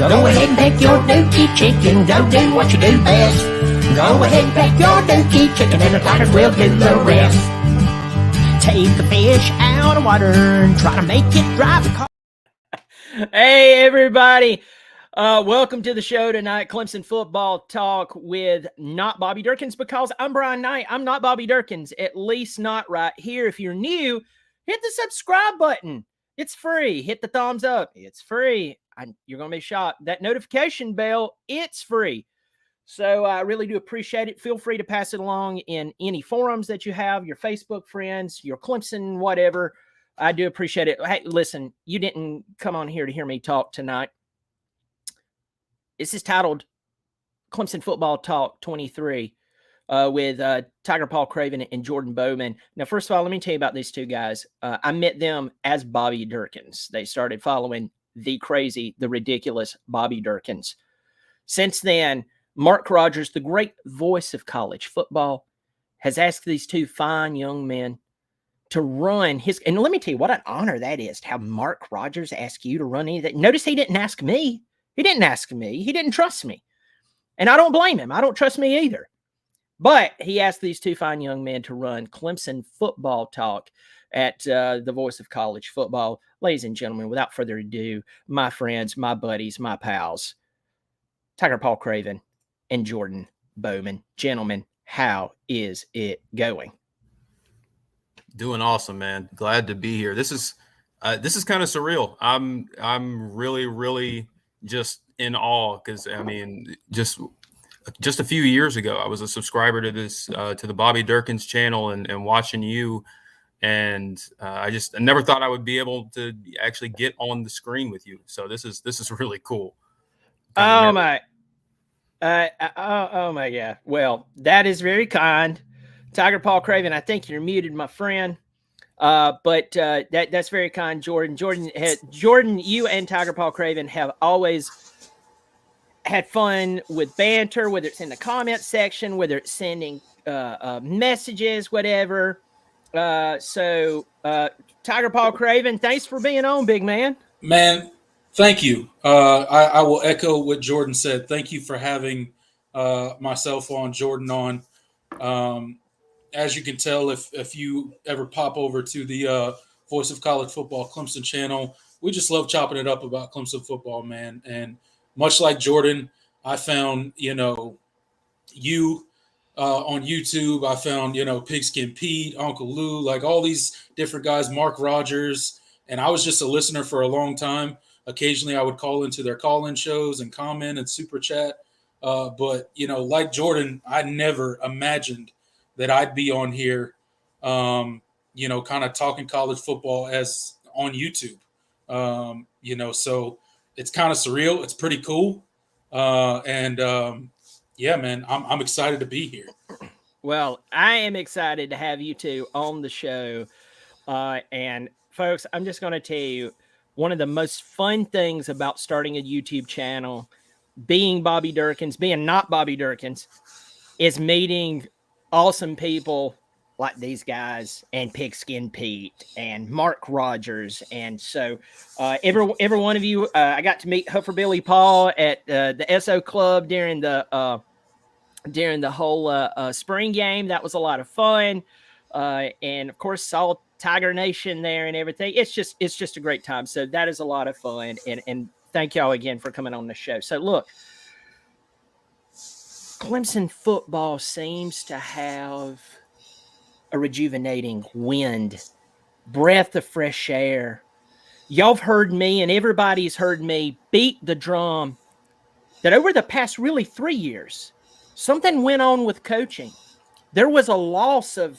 Go ahead and peck your dookie chicken. Go do what you do best. Go ahead and peck your dookie chicken, and the Tigers will do the rest. Take the fish out of water and try to make it drive a car. Hey, everybody. Welcome to the show tonight, Clemson Football Talk with not Bobby Durkins, because I'm Brian Knight. I'm not Bobby Durkins, at least not right here. If you're new, hit the subscribe button. It's free. Hit the thumbs up. It's free. You're going to be shocked. That notification bell, it's free. So I really do appreciate it. Feel free to pass it along in any forums that you have, your Facebook friends, your Clemson, whatever. I do appreciate it. Hey, listen, you didn't come on here to hear me talk tonight. This is titled Clemson Football Talk 23 with Tiger Paw Craven and Jordan Bowman. Now, first of all, let me tell you about these two guys. I met them as Bobby Durkins. They started following the crazy, the ridiculous Bobby Durkins. Since then, Mark Rogers, the great voice of college football, has asked these two fine young men to run his, and let me tell you what an honor that is to have Mark Rogers ask you to run anything. Notice he didn't ask me. He didn't ask me. He didn't trust me. And I don't blame him. I don't trust me either. But he asked these two fine young men to run Clemson Football Talk at the voice of college football. Ladies and gentlemen, without further ado, my friends, my buddies, my pals, Tiger Paw Craven and Jordan Bowman. Gentlemen, how is it going? Doing awesome, man. Glad to be here. This is kind of surreal. I'm really just in awe because I mean, just a few years ago, I was a subscriber to this to the Bobby Durkins channel and watching you, and I never thought I would be able to actually get on the screen with you. So this is really cool. Oh my God. Well, that is very kind. Tiger Paw Craven, I think you're muted, my friend. But that's very kind, Jordan. Jordan, you and Tiger Paw Craven have always had fun with banter, whether it's in the comment section, whether it's sending messages, whatever. So Tiger Paw Craven, thanks for being on, big man. Man, thank you. I will echo what Jordan said. Thank you for having myself on, Jordan on. As you can tell, if you ever pop over to the Voice of College Football Clemson channel, we just love chopping it up about Clemson football, man. And much like Jordan, I found, you on YouTube. I found, Pigskin Pete, Uncle Lou, like all these different guys, Mark Rogers. And I was just a listener for a long time. Occasionally I would call into their call-in shows and comment and super chat. But, like Jordan, I never imagined that I'd be on here, kind of talking college football as on YouTube. So it's kind of surreal. It's pretty cool. Yeah, man, I'm excited to be here. Well, I am excited to have you two on the show. And folks, I'm just going to tell you, one of the most fun things about starting a YouTube channel, being Bobby Durkins, being not Bobby Durkins, is meeting awesome people like these guys and Pigskin Pete and Mark Rogers. And so every one of you, I got to meet Huffer Billy Paul at the SO Club during the whole spring game. That was a lot of fun. And of course, saw Tiger Nation there and everything. It's just a great time. So that is a lot of fun. And thank y'all again for coming on the show. So look, Clemson football seems to have a rejuvenating wind, breath of fresh air. Y'all have heard me, and everybody's heard me beat the drum that over the past really 3 years, something went on with coaching. There was a loss of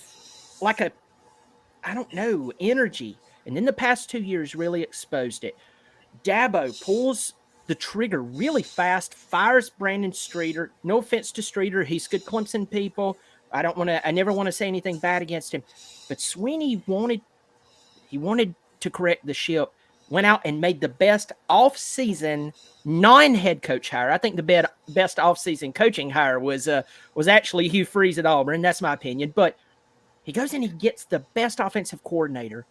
energy. And then the past 2 years really exposed it. Dabo pulls the trigger really fast, fires Brandon Streeter. No offense to Streeter. He's good Clemson people. I never want to say anything bad against him. But Sweeney wanted to correct the ship, went out and made the best off-season non-head coach hire. I think the best off-season coaching hire was actually Hugh Freeze at Auburn. That's my opinion. But he goes and he gets the best offensive coordinator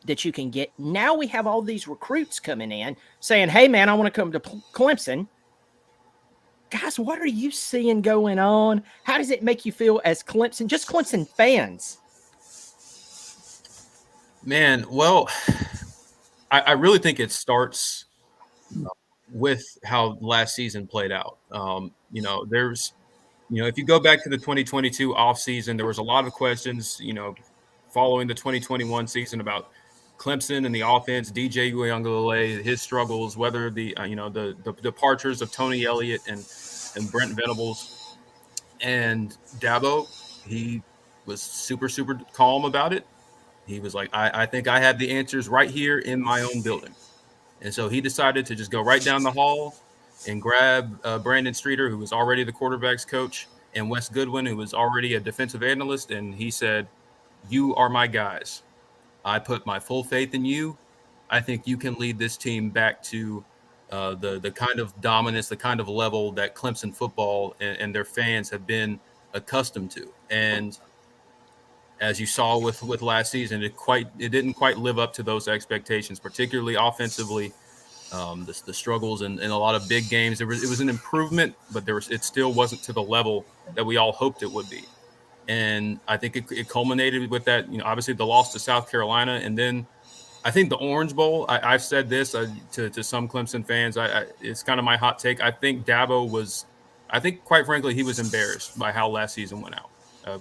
that you can get. Now we have all these recruits coming in saying, hey, man, I want to come to Clemson. Guys, what are you seeing going on? How does it make you feel as Clemson, just Clemson fans? Man, well, I really think it starts with how last season played out. If you go back to the 2022 offseason, there was a lot of questions, following the 2021 season about Clemson and the offense, DJ Uiagalelei, his struggles, whether the departures of Tony Elliott and Brent Venables. And Dabo, he was super, super calm about it. He was like, I think I have the answers right here in my own building. And so he decided to just go right down the hall and grab Brandon Streeter, who was already the quarterback's coach, and Wes Goodwin, who was already a defensive analyst. And he said, you are my guys. I put my full faith in you. I think you can lead this team back to the kind of dominance, the kind of level that Clemson football and their fans have been accustomed to. And as you saw with last season, it didn't quite live up to those expectations, particularly offensively. The struggles and a lot of big games. It was an improvement, but it still wasn't to the level that we all hoped it would be. And I think it culminated with that, obviously the loss to South Carolina, and then I think the Orange Bowl. I've said this to some Clemson fans. It's kind of my hot take. I think Dabo was. I think, quite frankly, he was embarrassed by how last season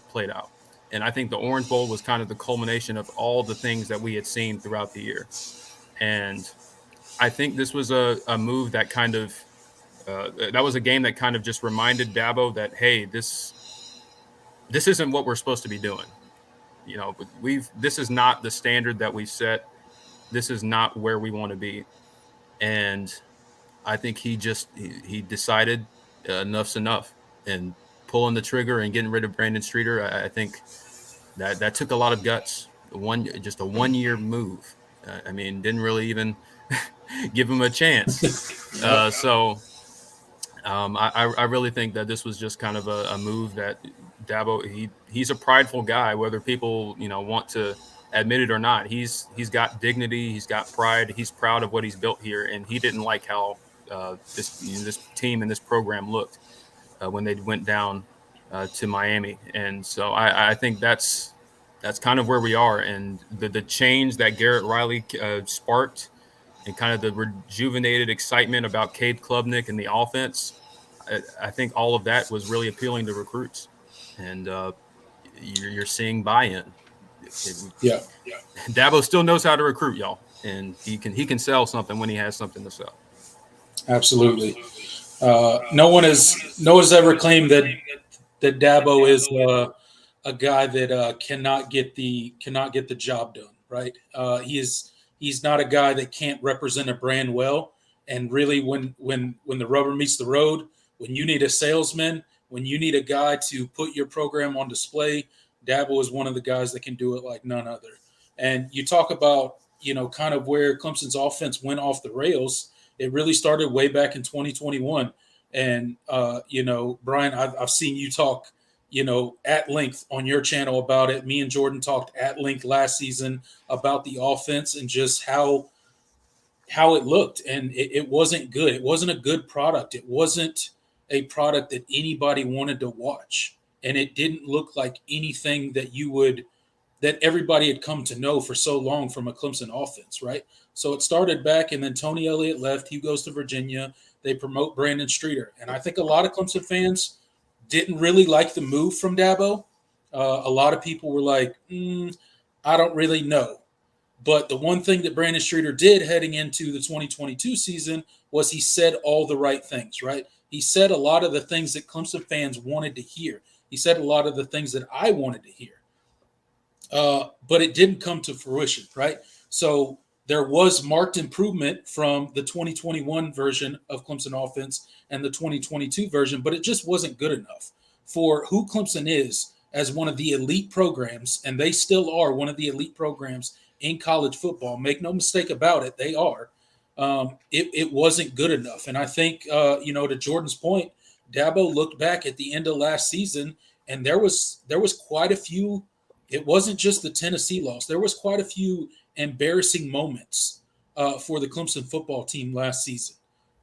played out. And I think the Orange Bowl was kind of the culmination of all the things that we had seen throughout the year. And I think this was a move that kind of that was a game that kind of just reminded Dabo that, hey, this isn't what we're supposed to be doing. This is not the standard that we set. This is not where we want to be. And I think he decided enough's enough, and pulling the trigger and getting rid of Brandon Streeter. I think that took a lot of guts. Just a 1 year move. Didn't really even give him a chance. I really think that this was just kind of a move that Dabo, he's a prideful guy, whether people, want to admit it or not. He's got dignity. He's got pride. He's proud of what he's built here. And he didn't like how this team and this program looked when they went down to Miami. And so I think that's kind of where we are. And the change that Garrett Riley sparked, and kind of the rejuvenated excitement about Cade Klubnik and the offense, I think all of that was really appealing to recruits. And you're seeing buy-in. Yeah. Dabo still knows how to recruit, y'all, and he can sell something when he has something to sell. Absolutely. No one has ever claimed that Dabo is a guy that cannot get the job done. Right? He's not a guy that can't represent a brand well. And really, when the rubber meets the road, when you need a salesman, when you need a guy to put your program on display, Dabo is one of the guys that can do it like none other. And you talk about, kind of where Clemson's offense went off the rails. It really started way back in 2021. And, Brian, I've seen you talk, at length on your channel about it. Me and Jordan talked at length last season about the offense and just how it looked. And it wasn't good. It wasn't a good product. It wasn't a product that anybody wanted to watch. And it didn't look like anything that everybody had come to know for so long from a Clemson offense, right? So it started back, and then Tony Elliott left. He goes to Virginia. They promote Brandon Streeter. And I think a lot of Clemson fans didn't really like the move from Dabo. A lot of people were like, I don't really know. But the one thing that Brandon Streeter did heading into the 2022 season was he said all the right things, right? He said a lot of the things that Clemson fans wanted to hear. He said a lot of the things that I wanted to hear. But it didn't come to fruition, right? So there was marked improvement from the 2021 version of Clemson offense and the 2022 version, but it just wasn't good enough for who Clemson is as one of the elite programs, and they still are one of the elite programs in college football. Make no mistake about it, they are. It wasn't good enough. And I think, to Jordan's point, Dabo looked back at the end of last season, and there was quite a few it wasn't just the Tennessee loss. There was quite a few embarrassing moments for the Clemson football team last season.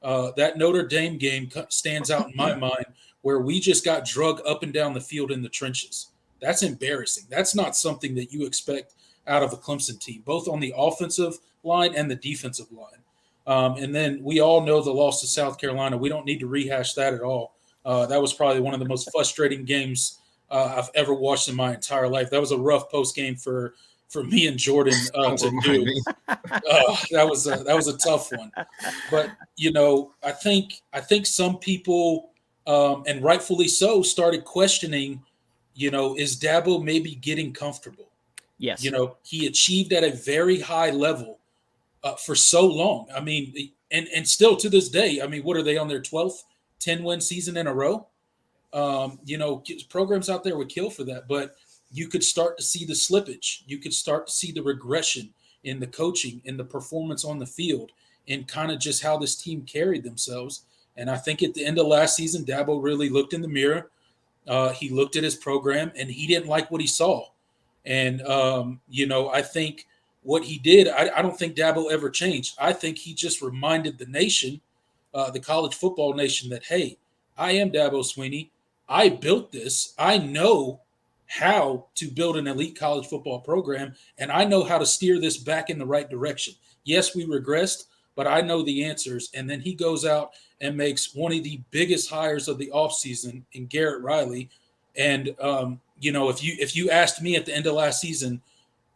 That Notre Dame game stands out in my mind, where we just got drug up and down the field in the trenches. That's embarrassing. That's not something that you expect out of a Clemson team, both on the offensive line and the defensive line. And then we all know the loss to South Carolina. We don't need to rehash that at all. That was probably one of the most frustrating games I've ever watched in my entire life. That was a rough post game for me and Jordan to do. That was a tough one. But I think some people, and rightfully so, started questioning. Is Dabo maybe getting comfortable? Yes. He achieved at a very high level for so long. I mean, and still to this day, I mean, what are they on their 12th 10-win season in a row? Programs out there would kill for that, but you could start to see the slippage. You could start to see the regression in the coaching, in the performance on the field, and kind of just how this team carried themselves. And I think at the end of last season, Dabo really looked in the mirror. He looked at his program, and he didn't like what he saw. And, I think what he did, I don't think Dabo ever changed. I think he just reminded the nation, the college football nation, that, hey, I am Dabo Swinney. I built this. I know how to build an elite college football program, and I know how to steer this back in the right direction. Yes, we regressed, but I know the answers. And then he goes out and makes one of the biggest hires of the offseason in Garrett Riley. And, if you asked me at the end of last season,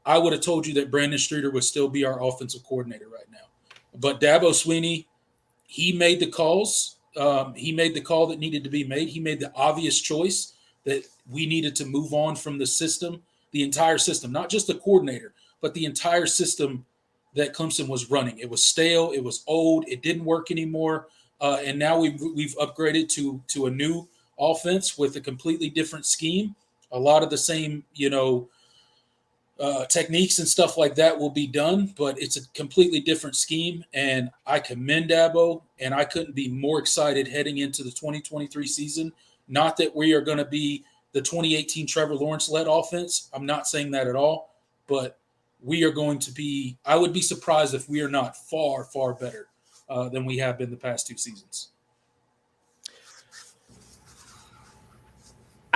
I would have told you that Brandon Streeter would still be our offensive coordinator right now. But Dabo Swinney, he made the calls. He made the call that needed to be made. He made the obvious choice that we needed to move on from the system, the entire system, not just the coordinator, but the entire system that Clemson was running. It was stale. It was old. It didn't work anymore. And now we've upgraded to a new offense with a completely different scheme. A lot of the same, techniques and stuff like that will be done, but it's a completely different scheme. And I commend Dabo, and I couldn't be more excited heading into the 2023 season. Not that we are going to be the 2018 Trevor Lawrence-led offense. I'm not saying that at all, but we are going to be – I would be surprised if we are not far, far better than we have been the past two seasons.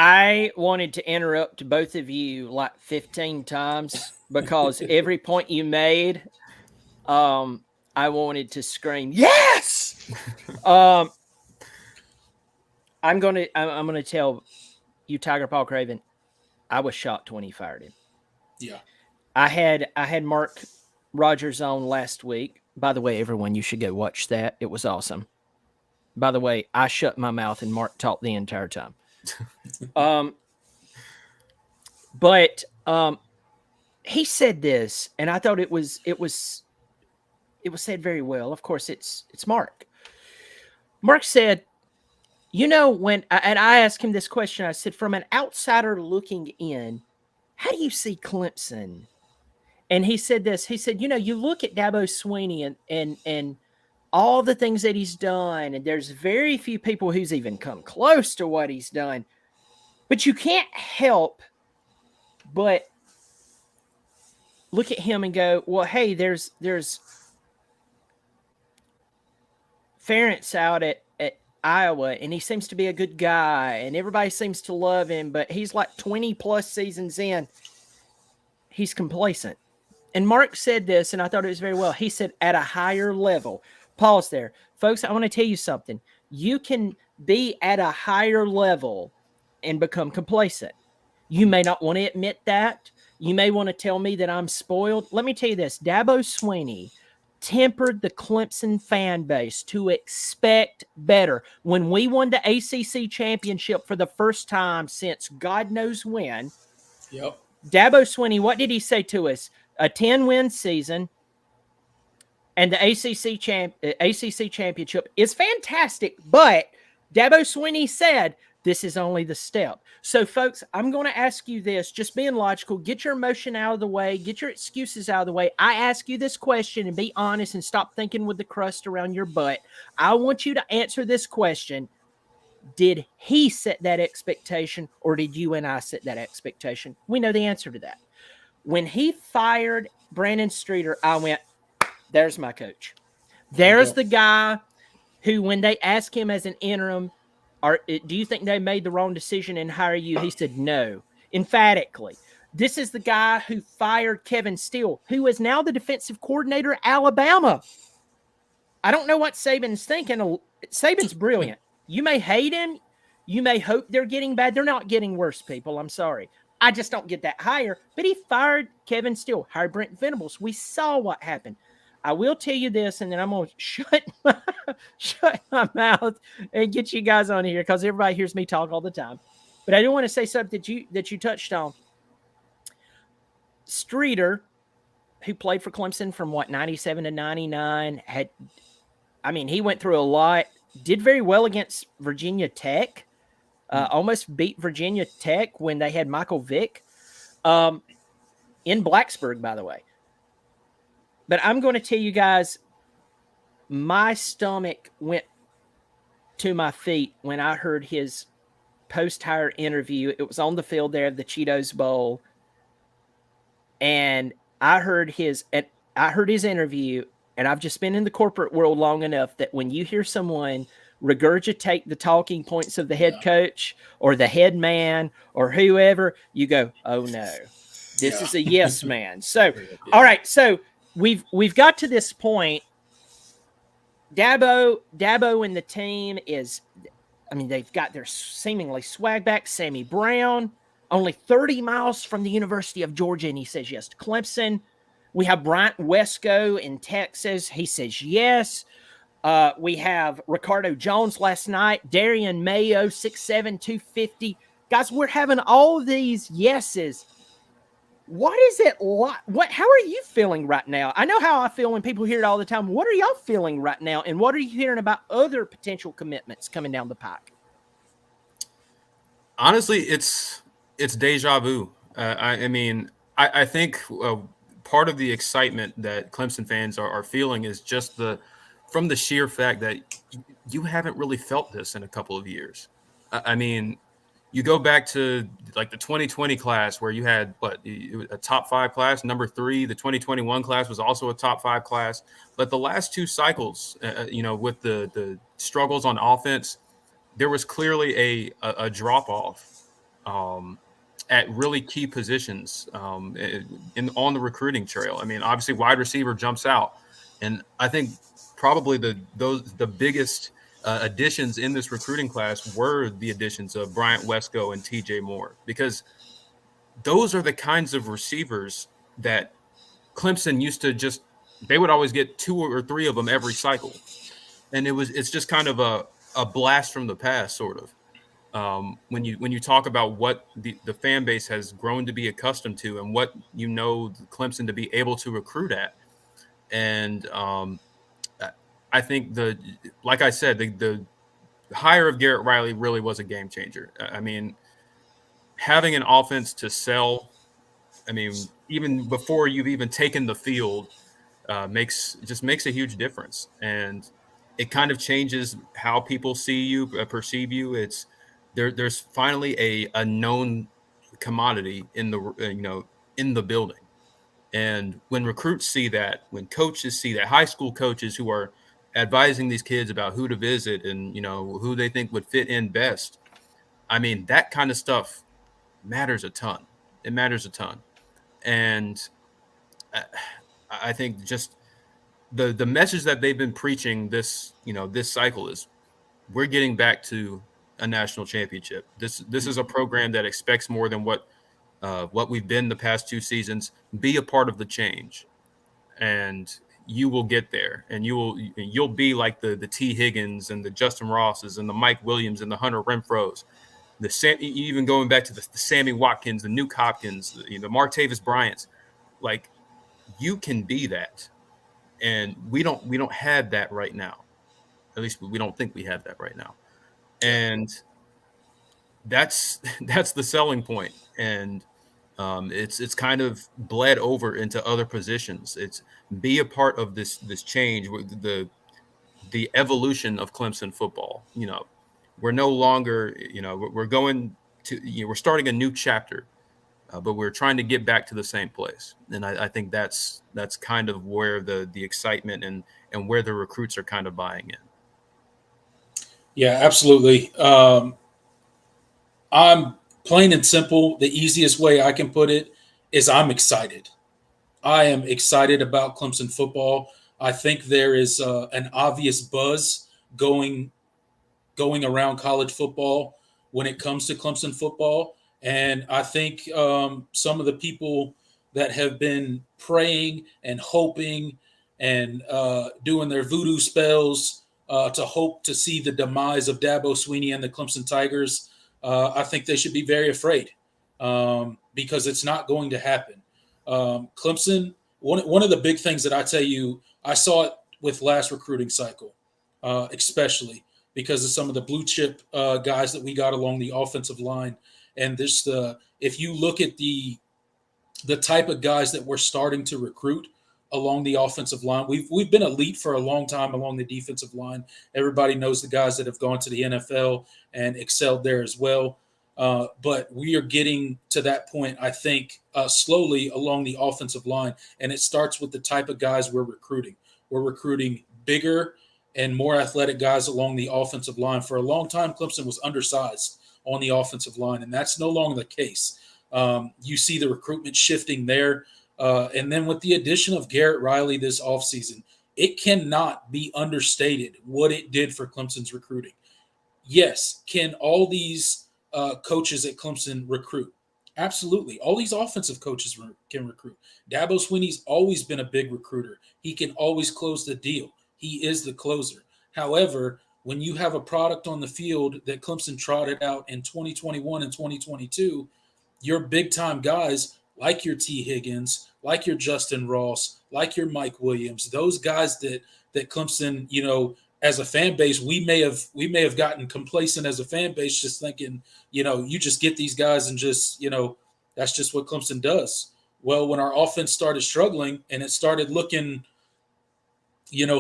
I wanted to interrupt both of you like 15 times because every point you made, I wanted to scream, yes! I'm gonna tell you, Tiger Paw Craven, I was shocked when he fired him. Yeah. I had Mark Rogers on last week. By the way, everyone, you should go watch that. It was awesome. By the way, I shut my mouth and Mark talked the entire time. But he said this, and I thought it was said very well. Of course, it's Mark. Mark said, when I asked him this question, I said, from an outsider looking in, how do you see Clemson? And he said this. He said, you look at Dabo Swinney and all the things that he's done, and there's very few people who's even come close to what he's done. But you can't help but look at him and go, well, hey, there's Ferentz out at Iowa, and he seems to be a good guy, and everybody seems to love him, but he's like 20-plus seasons in. He's complacent. And Mark said this, and I thought it was very well. He said, at a higher level. Pause there. Folks, I want to tell you something. You can be at a higher level and become complacent. You may not want to admit that. You may want to tell me that I'm spoiled. Let me tell you this. Dabo Swinney tempered the Clemson fan base to expect better. When we won the ACC championship for the first time since God knows when, yep. Dabo Swinney, what did he say to us? A 10-win season and the ACC championship is fantastic, but Dabo Swinney said, this is only the step. So, folks, I'm going to ask you this. Just being logical. Get your emotion out of the way. Get your excuses out of the way. I ask you this question and be honest and stop thinking with the crust around your butt. I want you to answer this question. Did he set that expectation, or did you and I set that expectation? We know the answer to that. When he fired Brandon Streeter, I went, there's my coach. There's the guy who, when they asked him as an interim, do you think they made the wrong decision in hiring you? He said no, emphatically. This is the guy who fired Kevin Steele, who is now the defensive coordinator at Alabama. I don't know what Saban's thinking. Saban's brilliant. You may hate him. You may hope they're getting bad. They're not getting worse, people. I'm sorry. I just don't get that hire. But he fired Kevin Steele, hired Brent Venables. We saw what happened. I will tell you this, and then I'm going to shut my mouth and get you guys on here because everybody hears me talk all the time. But I do want to say something that you touched on. Streeter, who played for Clemson from 97 to 99, he went through a lot, did very well against Virginia Tech, almost beat Virginia Tech when they had Michael Vick in Blacksburg, by the way. But I'm going to tell you guys, my stomach went to my feet when I heard his post-hire interview. It was on the field there at the Cheetos Bowl. And I heard his interview, and I've just been in the corporate world long enough that when you hear someone regurgitate the talking points of the head coach or the head man or whoever, you go, oh no, this is a yes man. So, all right. So we've got to this point. Dabo and the team they've got their seemingly swag back. Sammy Brown, only 30 miles from the University of Georgia, and he says yes to Clemson. We have Bryant Wesco in Texas. He says yes. We have Ricardo Jones last night. Darian Mayo, 6'7", 250. Guys, we're having all these yeses. What is it like? How are you feeling right now? I know how I feel when people hear it all the time. What are y'all feeling right now? And what are you hearing about other potential commitments coming down the pike? Honestly, it's deja vu. I think part of the excitement that Clemson fans are feeling is just from the sheer fact that you haven't really felt this in a couple of years. You go back to like the 2020 class where you had a top 5 class, number 3. The 2021 class was also a top 5 class. But the last 2 cycles, with the struggles on offense, there was clearly a drop off at really key positions on the recruiting trail. Obviously wide receiver jumps out, and I think probably the biggest additions in this recruiting class were the additions of Bryant Wesco and TJ Moore, because those are the kinds of receivers that Clemson used to they would always get 2 or 3 of them every cycle. And it's just kind of a blast from the past, sort of. When you talk about what the fan base has grown to be accustomed to and what Clemson to be able to recruit at. And I think like I said, the hire of Garrett Riley really was a game changer. Having an offense to sell, even before you've even taken the field, makes a huge difference. And it kind of changes how people see you, perceive you. There's finally a known commodity in the building. And when recruits see that, when coaches see that, high school coaches who are advising these kids about who to visit and who they think would fit in best, that kind of stuff matters a ton. It matters a ton. And I think just the message that they've been preaching this cycle is we're getting back to a national championship. This is a program that expects more than what we've been the past 2 seasons. Be a part of the change, and you will get there, and you'll be like the T. Higgins and the Justin Rosses and the Mike Williams and the Hunter Renfros, even going back to the Sammy Watkins, the Nuke Hopkins, the Martavis Bryants. Like, you can be that, and we don't have that right now. At least we don't think we have that right now, and that's the selling point. And it's kind of bled over into other positions. It's be a part of this change, the evolution of Clemson football. we're no longer, we're going to, we're starting a new chapter, but we're trying to get back to the same place. And I think that's kind of where the excitement and where the recruits are kind of buying in. Yeah, absolutely. I'm plain and simple. The easiest way I can put it is I'm excited. I am excited about Clemson football. I think there is an obvious buzz going around college football when it comes to Clemson football, and I think some of the people that have been praying and hoping and doing their voodoo spells to hope to see the demise of Dabo Swinney and the Clemson Tigers, I think they should be very afraid because it's not going to happen. Clemson, one of the big things that I tell you, I saw it with last recruiting cycle, especially because of some of the blue chip guys that we got along the offensive line. And this, if you look at the type of guys that we're starting to recruit along the offensive line, we've been elite for a long time along the defensive line. Everybody knows the guys that have gone to the NFL and excelled there as well. But we are getting to that point, I think, slowly along the offensive line. And it starts with the type of guys we're recruiting. We're recruiting bigger and more athletic guys along the offensive line. For a long time, Clemson was undersized on the offensive line, and that's no longer the case. You see the recruitment shifting there. And then with the addition of Garrett Riley this offseason, it cannot be understated what it did for Clemson's recruiting. Yes, can all these coaches at Clemson recruit? Absolutely. All these offensive coaches can recruit. Dabo Swinney's always been a big recruiter. He can always close the deal. He is the closer. However, when you have a product on the field that Clemson trotted out in 2021 and 2022, your big-time guys like your T. Higgins, like your Justin Ross, like your Mike Williams, those guys that Clemson, as a fan base, we may have gotten complacent as a fan base, just thinking, you just get these guys and just, that's just what Clemson does. Well, when our offense started struggling and it started looking,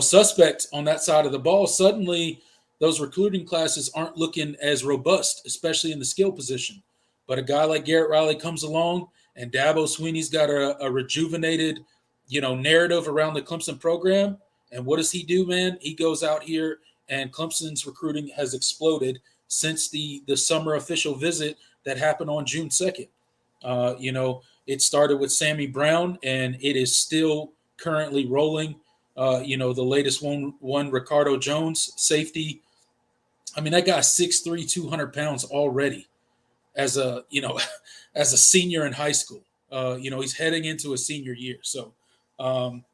suspect on that side of the ball, suddenly those recruiting classes aren't looking as robust, especially in the skill position. But a guy like Garrett Riley comes along, and Dabo Swinney's got a rejuvenated, narrative around the Clemson program. And what does he do, man? He goes out here, and Clemson's recruiting has exploded since the summer official visit that happened on June 2nd. It started with Sammy Brown, and it is still currently rolling. The latest one, Ricardo Jones, safety. I mean, that guy's 6'3", 200 pounds already as a senior in high school. He's heading into a senior year. So I'm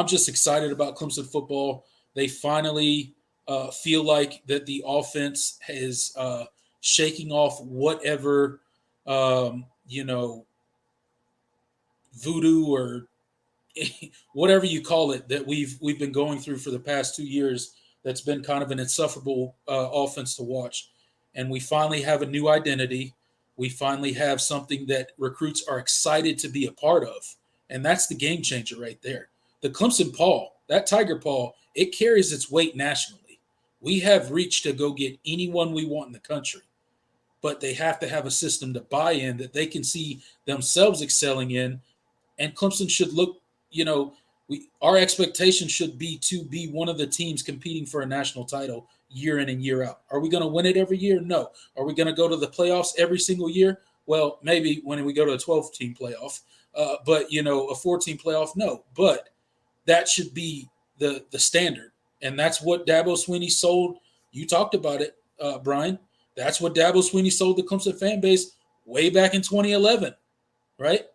just excited about Clemson football. They finally feel like that the offense is shaking off whatever, voodoo or whatever you call it that we've been going through for the past 2 years. That's been kind of an insufferable offense to watch. And we finally have a new identity. We finally have something that recruits are excited to be a part of. And that's the game changer right there. The Clemson paw, that Tiger paw, it carries its weight nationally. We have reach to go get anyone we want in the country. But they have to have a system to buy in that they can see themselves excelling in. And Clemson should look, our expectation should be to be one of the teams competing for a national title year in and year out. Are we going to win it every year? No. Are we going to go to the playoffs every single year? Well, maybe when we go to a 12-team playoff. But a 14 playoff, no. But that should be the standard. And that's what Dabo Swinney sold. You talked about it, Brian. That's what Dabo Swinney sold the Clemson fan base way back in 2011, right?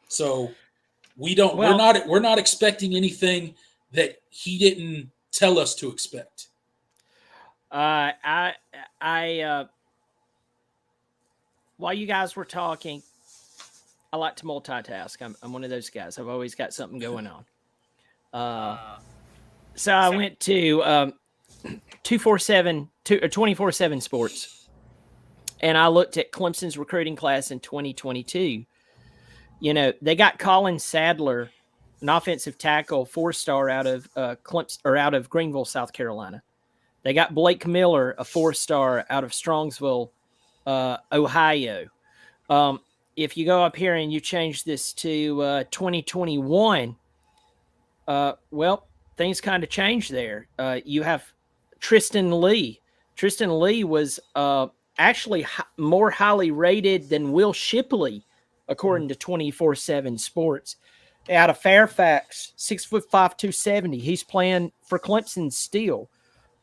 So we're not expecting anything that he didn't tell us to expect. While you guys were talking, I like to multitask. I'm one of those guys. I've always got something going on. So I went to 24/7 Sports, and I looked at Clemson's recruiting class in 2022. They got Colin Sadler, an offensive tackle, 4-star out of Clemson or out of Greenville, South Carolina. They got Blake Miller, a 4-star out of Strongsville, Ohio. If you go up here and you change this to 2021, well, things kind of changed there. You have Tristan Lee. Tristan Lee was actually more highly rated than Will Shipley, according to 24/7 Sports. Out of Fairfax, 6'5", 270. He's playing for Clemson still.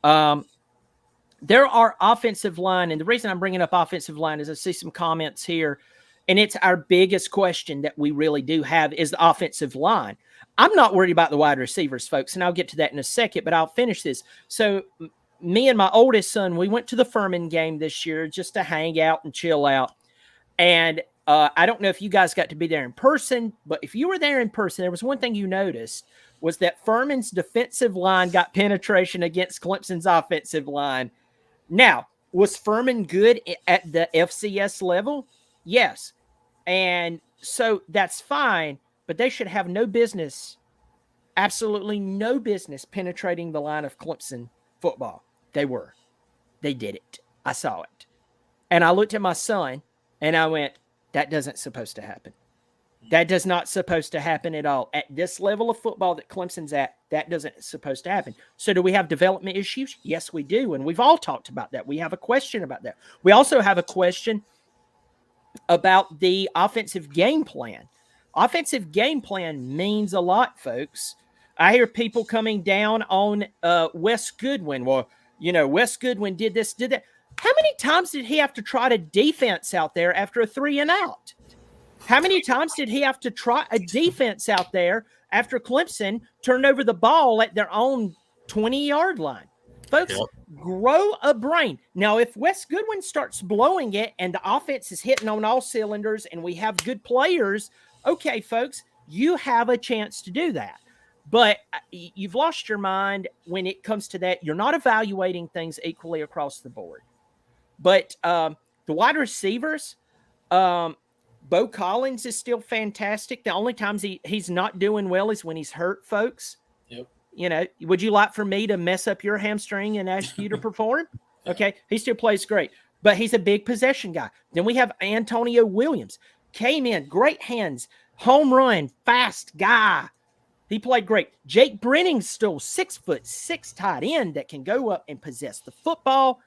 There are offensive line, and the reason I'm bringing up offensive line is I see some comments here, and it's our biggest question that we really do have is the offensive line. I'm not worried about the wide receivers, folks, and I'll get to that in a second, but I'll finish this. So me and my oldest son, we went to the Furman game this year just to hang out and chill out. And I don't know if you guys got to be there in person, but if you were there in person, there was one thing you noticed was that Furman's defensive line got penetration against Clemson's offensive line. Now, was Furman good at the FCS level? Yes. And so that's fine, but they should have no business, absolutely no business penetrating the line of Clemson football. They were. They did it. I saw it. And I looked at my son and I went, that doesn't supposed to happen. That does not supposed to happen at all. At this level of football that Clemson's at, that doesn't supposed to happen. So do we have development issues? Yes, we do. And we've all talked about that. We have a question about that. We also have a question about the offensive game plan. Offensive game plan means a lot, folks. I hear people coming down on Wes Goodwin. Well, you know, Wes Goodwin did this, did that. How many times did he have to try to defense out there after a 3-and-out? How many times did he have to try a defense out there after Clemson turned over the ball at their own 20-yard line? Folks, grow a brain. Now, if Wes Goodwin starts blowing it and the offense is hitting on all cylinders and we have good players, okay, folks, you have a chance to do that. But you've lost your mind when it comes to that. You're not evaluating things equally across the board. But the wide receivers, Bo Collins is still fantastic. The only times he's not doing well is when he's hurt, folks. Yep. You know, would you like for me to mess up your hamstring and ask you to perform? Okay, he still plays great, but he's a big possession guy. Then we have Antonio Williams. Came in, great hands, home run, fast guy. He played great. Jake Brenning's still 6'6" tight end that can go up and possess the football.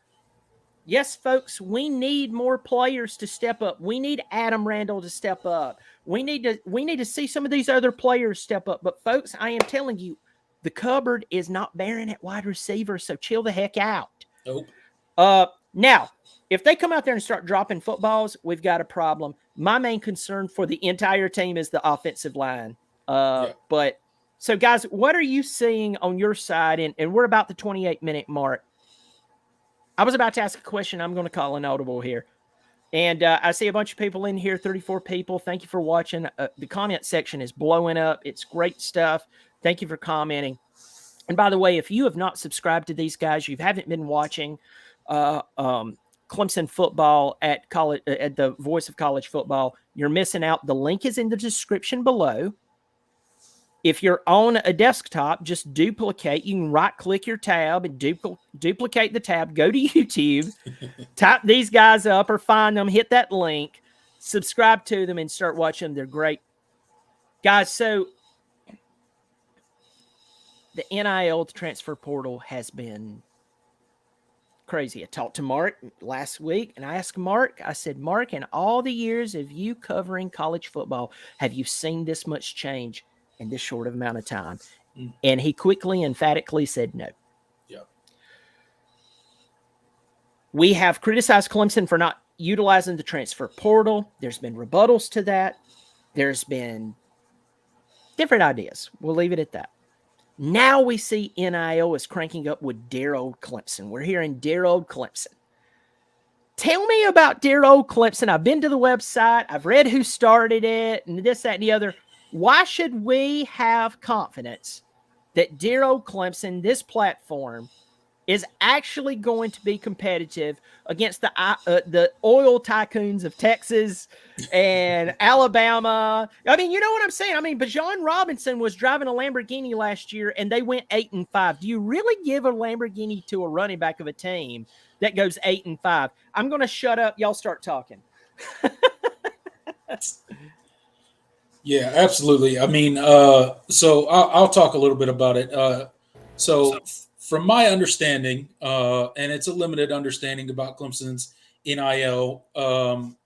Yes, folks, we need more players to step up. We need Adam Randall to step up. We need to see some of these other players step up. But, folks, I am telling you, the cupboard is not barren at wide receiver, so chill the heck out. Nope. Now, if they come out there and start dropping footballs, we've got a problem. My main concern for the entire team is the offensive line. But, so, guys, what are you seeing on your side? And we're about the 28-minute mark. I was about to ask a question. I'm going to call an audible here. And I see a bunch of people in here, 34 people. Thank you for watching. The comment section is blowing up. It's great stuff. Thank you for commenting. And by the way, if you have not subscribed to these guys, you haven't been watching Clemson football at college, at the Voice of College Football, you're missing out. The link is in the description below. If you're on a desktop, just duplicate. You can right-click your tab and duplicate the tab. Go to YouTube, type these guys up or find them, hit that link, subscribe to them, and start watching them. They're great. Guys, so the NIL, the transfer portal, has been crazy. I talked to Mark last week, and I asked Mark, I said, Mark, in all the years of you covering college football, have you seen this much change in this short of amount of time? And he quickly, emphatically said no. Yeah. We have criticized Clemson for not utilizing the transfer portal. There's been rebuttals to that. There's been different ideas. We'll leave it at that. Now we see NIL is cranking up with dear old Clemson. We're hearing dear old Clemson. Tell me about dear old Clemson. I've been to the website. I've read who started it and this, that, and the other. Why should we have confidence that dear old Clemson, this platform, is actually going to be competitive against the oil tycoons of Texas and Alabama. I mean, you know what I'm saying? I mean, Bijan Robinson was driving a Lamborghini last year and they went 8-5. Do you really give a Lamborghini to a running back of a team that goes 8-5? I'm going to shut up. Y'all start talking. Yeah, absolutely. I mean, so I'll talk a little bit about it. From my understanding, and it's a limited understanding about Clemson's NIL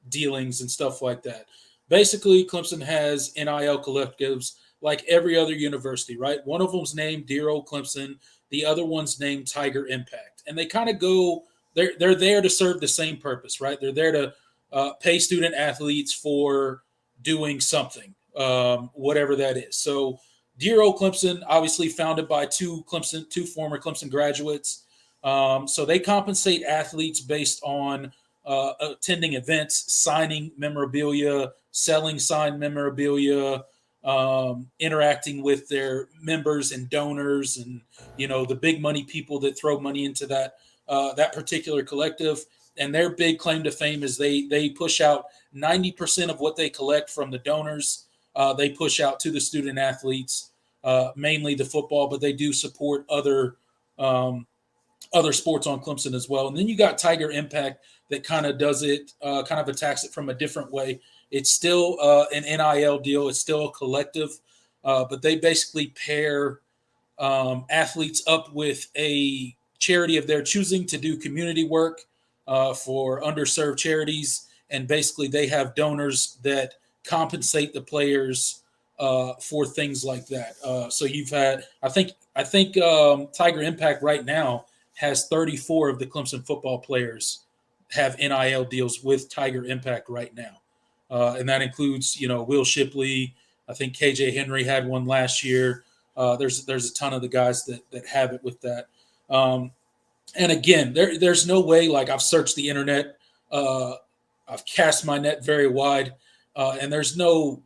dealings and stuff like that. Basically, Clemson has NIL collectives like every other university, right? One of them's named Dear Old Clemson, the other one's named Tiger Impact, and they kind of go. They're there to serve the same purpose, right? They're there to pay student athletes for doing something, whatever that is. So, Dear Old Clemson, obviously founded by two former Clemson graduates. So they compensate athletes based on attending events, signing memorabilia, selling signed memorabilia, interacting with their members and donors, and the big money people that throw money into that particular collective. And their big claim to fame is they push out 90% of what they collect from the donors. They push out to the student athletes, mainly the football, but they do support other sports on Clemson as well. And then you got Tiger Impact that kind of does it, kind of attacks it from a different way. It's still an NIL deal. It's still a collective, but they basically pair athletes up with a charity of their choosing to do community work for underserved charities. And basically they have donors that compensate the players for things like that. So you've had, I think Tiger Impact right now has 34 of the Clemson football players have NIL deals with Tiger Impact right now, and that includes Will Shipley. I think KJ Henry had one last year. There's a ton of the guys that have it with that. And again, there's no way. Like, I've searched the internet, I've cast my net very wide, and there's no,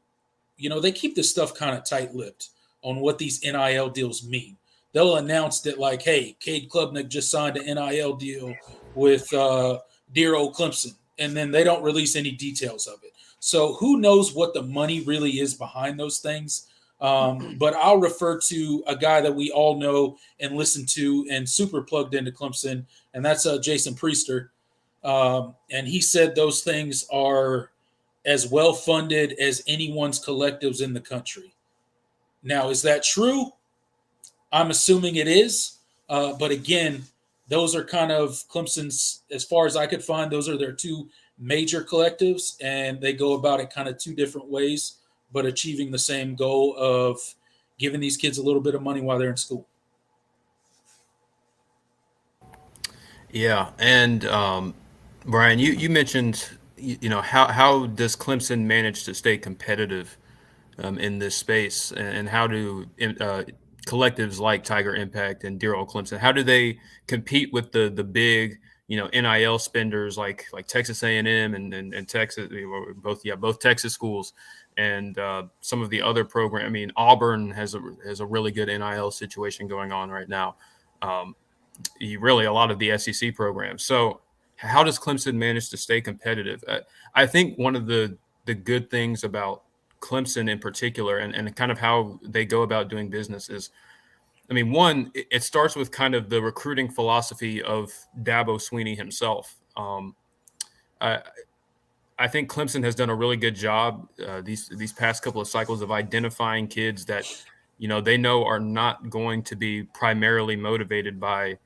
they keep this stuff kind of tight-lipped on what these NIL deals mean. They'll announce that, like, hey, Cade Klubnik just signed an NIL deal with Dear Old Clemson, and then they don't release any details of it. So who knows what the money really is behind those things? But I'll refer to a guy that we all know and listen to and super plugged into Clemson, and that's Jason Priester. And he said those things are as well funded as anyone's collectives in the country. Now, is that true? I'm assuming it is. But again, those are kind of Clemson's, as far as I could find, those are their two major collectives, and they go about it kind of two different ways, but achieving the same goal of giving these kids a little bit of money while they're in school. Yeah, and Brian, you mentioned how does Clemson manage to stay competitive in this space, and how do collectives like Tiger Impact and Dear Old Clemson, how do they compete with the big NIL spenders like Texas A&M and Texas, both Texas schools, and some of the other programs. I mean, Auburn has a really good NIL situation going on right now. Really a lot of the SEC programs. So how does Clemson manage to stay competitive? I think one of the good things about Clemson in particular, and kind of how they go about doing business is, I mean, one, it starts with kind of the recruiting philosophy of Dabo Swinney himself. I think Clemson has done a really good job these past couple of cycles of identifying kids that they know are not going to be primarily motivated by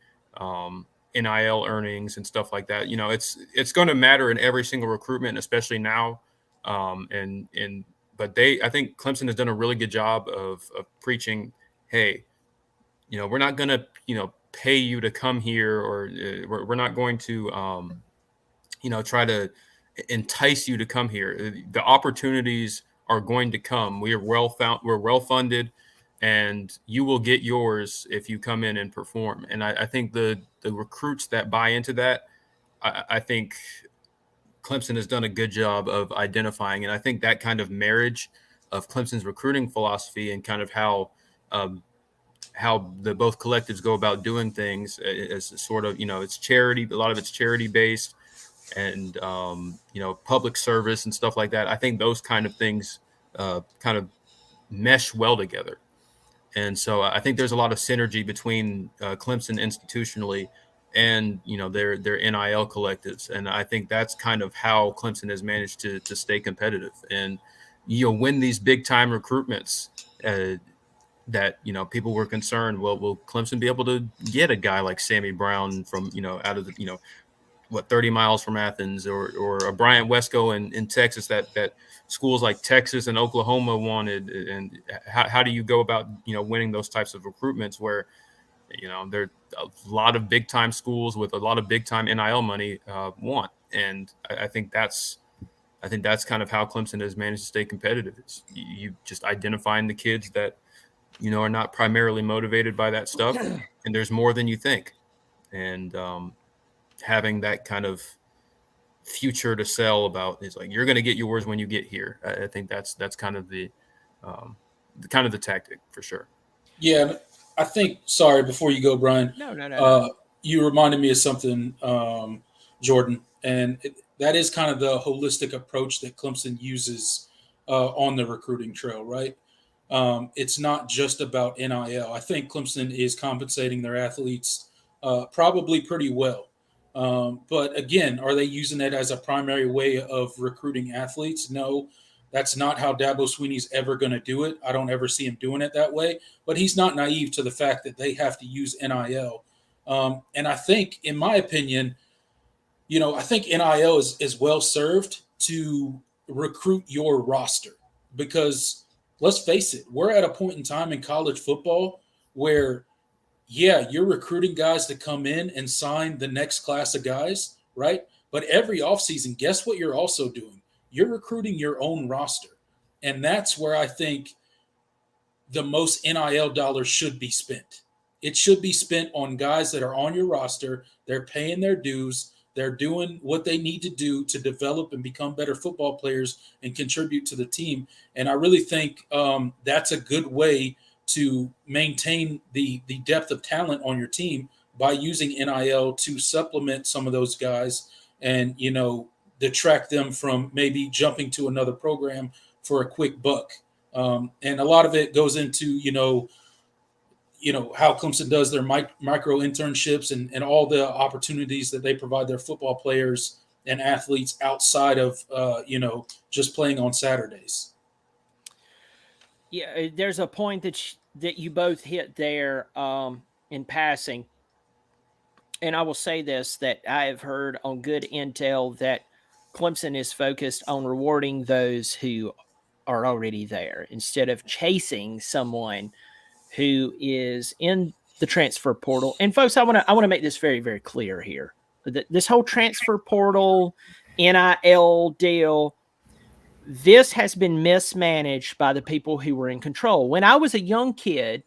NIL earnings and stuff like that. It's going to matter in every single recruitment, especially now. But I think Clemson has done a really good job of preaching, hey, we're not going to pay you to come here, or we're not going to try to entice you to come here. The opportunities are going to come. We're well funded, and you will get yours if you come in and perform. And I think the recruits that buy into that, I think Clemson has done a good job of identifying. And I think that kind of marriage of Clemson's recruiting philosophy and kind of how both collectives go about doing things as sort of, it's charity. A lot of it's charity based, and public service and stuff like that. I think those kind of things kind of mesh well together. And so I think there's a lot of synergy between Clemson institutionally and their NIL collectives, and I think that's kind of how Clemson has managed to stay competitive and win these big time recruitments. That people were concerned, well, will Clemson be able to get a guy like Sammy Brown from out of the 30 miles from Athens, or a Bryant Wesco in Texas that schools like Texas and Oklahoma wanted, and how do you go about winning those types of recruitments where there are a lot of big time schools with a lot of big time NIL money want, and I think that's kind of how Clemson has managed to stay competitive. It's you just identifying the kids that are not primarily motivated by that stuff, and there's more than you think, and having that kind of future to sell about is like, you're going to get yours when you get here. I think that's kind of the tactic for sure. Yeah, I think. Sorry, before you go, Brian. No. You reminded me of something, Jordan, and that is kind of the holistic approach that Clemson uses on the recruiting trail, right? It's not just about NIL. I think Clemson is compensating their athletes probably pretty well. But again, are they using it as a primary way of recruiting athletes? No, that's not how Dabo Swinney's ever going to do it. I don't ever see him doing it that way. But he's not naive to the fact that they have to use NIL. And I think, in my opinion, I think NIL is well served to recruit your roster, because let's face it, we're at a point in time in college football where, yeah, you're recruiting guys to come in and sign the next class of guys, right? But every offseason, guess what you're also doing? You're recruiting your own roster. And that's where I think the most NIL dollars should be spent. It should be spent on guys that are on your roster. They're paying their dues. They're doing what they need to do to develop and become better football players and contribute to the team. And I really think that's a good way to maintain the depth of talent on your team, by using NIL to supplement some of those guys and, detract them from maybe jumping to another program for a quick buck. And a lot of it goes into, how Clemson does their micro internships and all the opportunities that they provide their football players and athletes outside of, just playing on Saturdays. Yeah, there's a point that you both hit there in passing. And I will say this, that I have heard on good intel that Clemson is focused on rewarding those who are already there instead of chasing someone who is in the transfer portal. And folks, I want to make this very, very clear here. This whole transfer portal, NIL deal, this has been mismanaged by the people who were in control. When I was a young kid,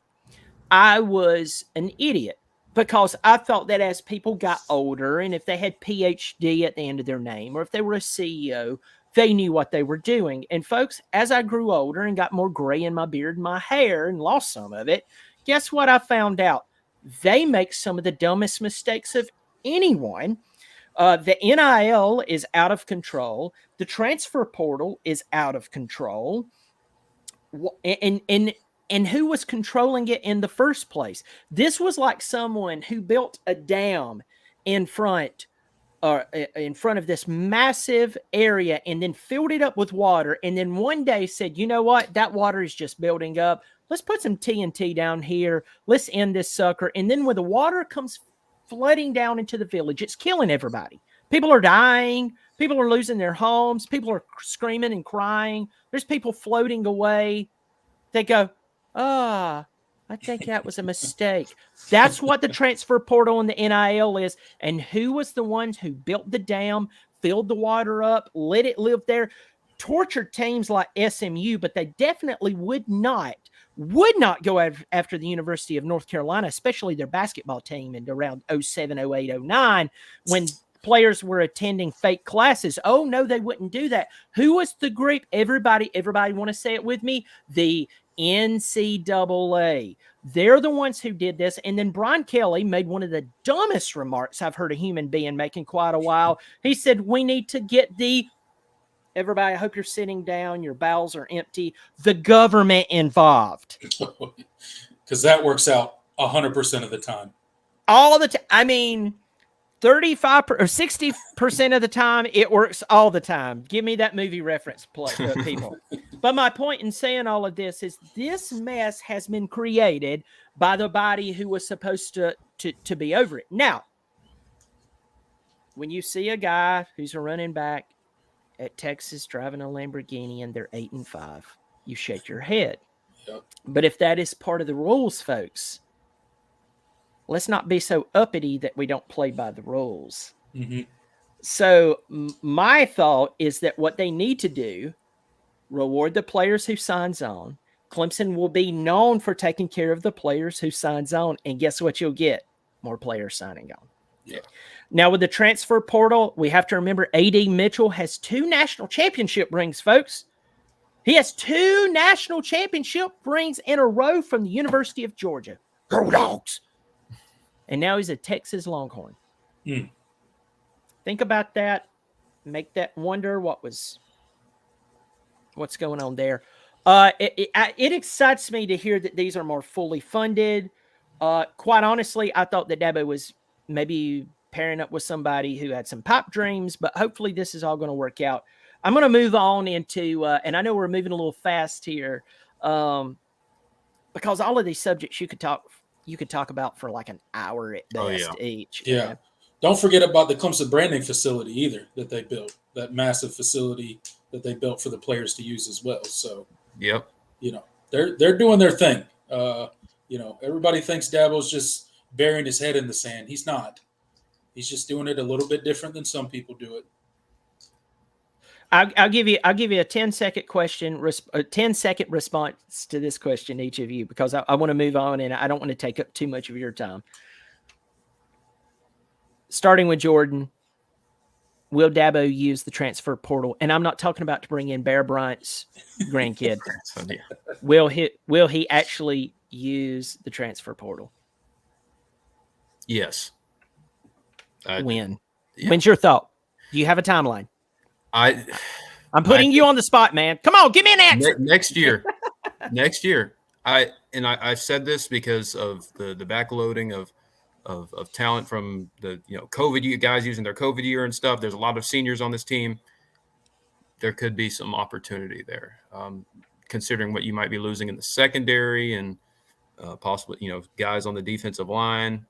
I was an idiot because I thought that as people got older, and if they had PhD at the end of their name, or if they were a CEO, they knew what they were doing. And folks, as I grew older and got more gray in my beard and my hair and lost some of it, guess what I found out? They make some of the dumbest mistakes of anyone. The NIL is out of control. The transfer portal is out of control. And who was controlling it in the first place? This was like someone who built a dam in front of this massive area and then filled it up with water. And then one day said, you know what? That water is just building up. Let's put some TNT down here. Let's end this sucker. And then when the water comes flooding down into the village, it's killing everybody. People are dying. People are losing their homes. People are screaming and crying. There's people floating away. They go, I think that was a mistake. That's what the transfer portal and the NIL is. And who was the ones who built the dam, filled the water up, let it live there, tortured teams like SMU, but they definitely would not go after the University of North Carolina, especially their basketball team in around 07, 08, 09, when players were attending fake classes. Oh, no, they wouldn't do that. Who was the group? Everybody want to say it with me? The NCAA. They're the ones who did this. And then Brian Kelly made one of the dumbest remarks I've heard a human being make in quite a while. He said, we need to get everybody, I hope you're sitting down, your bowels are empty, the government involved. Because that works out 100% of the time. All the time. I mean, 35 or 60% of the time, it works all the time. Give me that movie reference, people. But my point in saying all of this is this mess has been created by the body who was supposed to be over it. Now, when you see a guy who's a running back at Texas driving a Lamborghini and they're 8-5, you shake your head. Yep. But if that is part of the rules, folks, let's not be so uppity that we don't play by the rules. Mm-hmm. So my thought is that what they need to do, reward the players who signs on. Clemson will be known for taking care of the players who signs on. And guess what you'll get? More players signing on. Yeah. Now, with the transfer portal, we have to remember A.D. Mitchell has 2 national championship rings, folks. He has 2 national championship rings in a row from the University of Georgia. Go Dogs! And now he's a Texas Longhorn. Mm. Think about that. Make that wonder what's going on there. It excites me to hear that these are more fully funded. Quite honestly, I thought that Dabo was maybe pairing up with somebody who had some pipe dreams, but hopefully this is all going to work out. I'm going to move on into, and I know we're moving a little fast here, because all of these subjects you could talk about for like an hour at best each. Yeah. Don't forget about the Clemson branding facility either that they built, that massive facility that they built for the players to use as well. So, yep. They're doing their thing. Everybody thinks Dabo's just burying his head in the sand. He's not. He's just doing it a little bit different than some people do it. I'll give you a 10-second question, a 10-second response to this question, each of you, because I want to move on and I don't want to take up too much of your time. Starting with Jordan, will Dabo use the transfer portal? And I'm not talking about to bring in Bear Bryant's grandkid. Will he actually use the transfer portal? Yes. When? Yeah. When's your thought? Do you have a timeline? I'm putting you on the spot, man. Come on, give me an answer. Next year. Next year. I've said this because of the backloading of talent from the COVID guys using their COVID year and stuff. There's a lot of seniors on this team. There could be some opportunity there, considering what you might be losing in the secondary and possibly guys on the defensive line.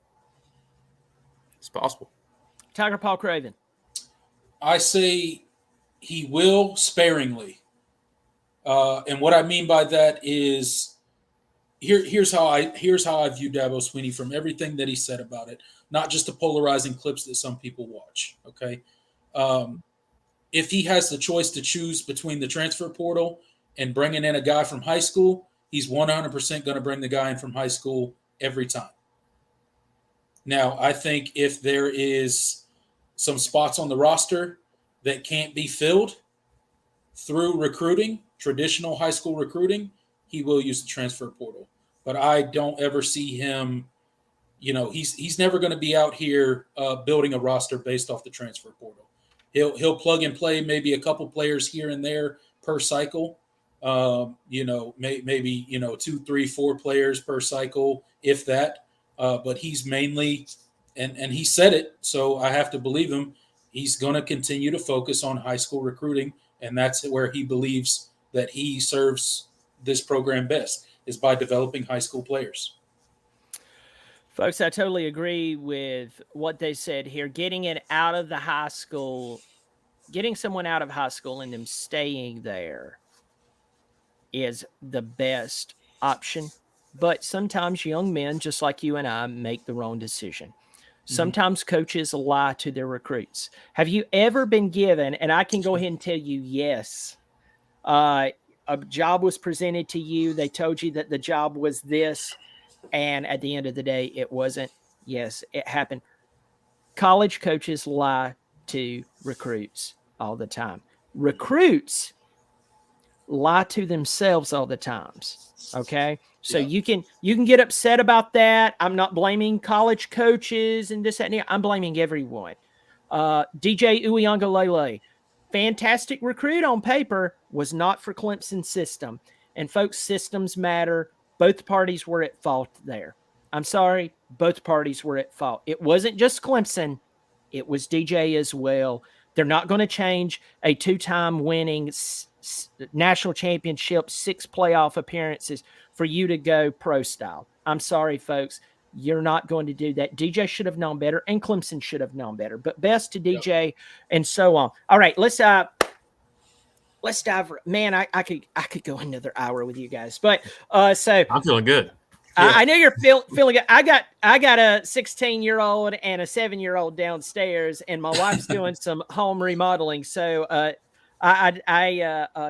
It's possible. Tiger Paw Craven. I say he will sparingly. And what I mean by that is here's how I view Dabo Swinney from everything that he said about it, not just the polarizing clips that some people watch. Okay. If he has the choice to choose between the transfer portal and bringing in a guy from high school, he's 100% going to bring the guy in from high school every time. Now, I think if there is some spots on the roster that can't be filled through recruiting, traditional high school recruiting, he will use the transfer portal. But I don't ever see him, he's never going to be out here building a roster based off the transfer portal. He'll plug and play maybe a couple players here and there per cycle. Maybe 2, 3, 4 players per cycle, if that. But he's mainly, and he said it, so I have to believe him, he's going to continue to focus on high school recruiting, and that's where he believes that he serves this program best, is by developing high school players. Folks, I totally agree with what they said here. Getting someone out of high school and them staying there is the best option. But sometimes young men, just like you and I, make the wrong decision. Sometimes coaches lie to their recruits. Have you ever been given, and I can go ahead and tell you, yes, a job was presented to you. They told you that the job was this, and at the end of the day, it wasn't. Yes, it happened. College coaches lie to recruits all the time. Recruits lie to themselves all the times. Okay. So you can get upset about that. I'm not blaming college coaches and this, that, and the, I'm blaming everyone. DJ Uiagalelei, fantastic recruit on paper, was not for Clemson's system. And folks, systems matter. Both parties were at fault there. I'm sorry, both parties were at fault. It wasn't just Clemson. It was DJ as well. They're not going to change a two-time winning national championship, 6 playoff appearances for you to go pro style. I'm sorry, folks. You're not going to do that. DJ should have known better, and Clemson should have known better. But best to DJ and so on. All right, let's dive. Man, I could go another hour with you guys, but so I'm feeling good. I know you're feeling good. I got a 16-year-old and a 7-year-old downstairs, and my wife's doing some home remodeling. So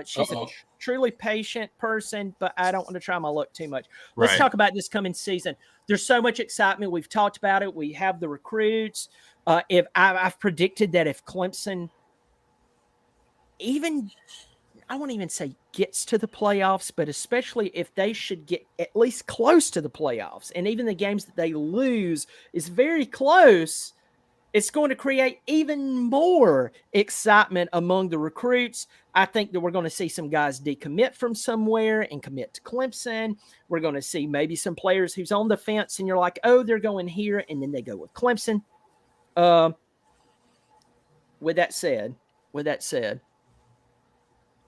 she's a truly patient person, but I don't want to try my luck too much. Let's talk about this coming season. There's so much excitement. We've talked about it. We have the recruits. If I've predicted that if Clemson I won't even say gets to the playoffs, but especially if they should get at least close to the playoffs, and even the games that they lose is very close, it's going to create even more excitement among the recruits. I think that we're going to see some guys decommit from somewhere and commit to Clemson. We're going to see maybe some players who's on the fence and you're like, oh, they're going here, and then they go with Clemson. With that said,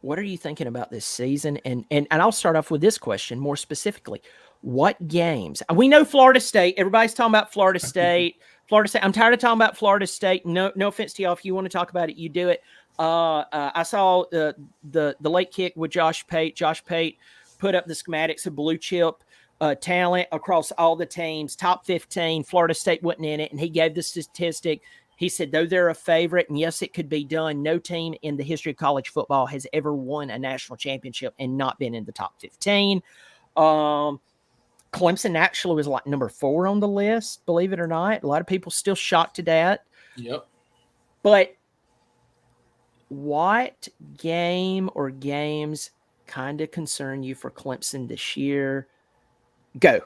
what are you thinking about this season? And I'll start off with this question more specifically. What games? We know Florida State. Everybody's talking about Florida State. I'm tired of talking about Florida State. No offense to y'all. If you want to talk about it, you do it. I saw the late kick with Josh Pate. Josh Pate put up the schematics of blue chip talent across all the teams, top 15. Florida State wasn't in it, and he gave the statistic. He said, though they're a favorite, and yes, it could be done, no team in the history of college football has ever won a national championship and not been in the top 15. Clemson actually was like number 4 on the list, believe it or not. A lot of people still shocked at that. Yep. But what game or games kind of concern you for Clemson this year? Go.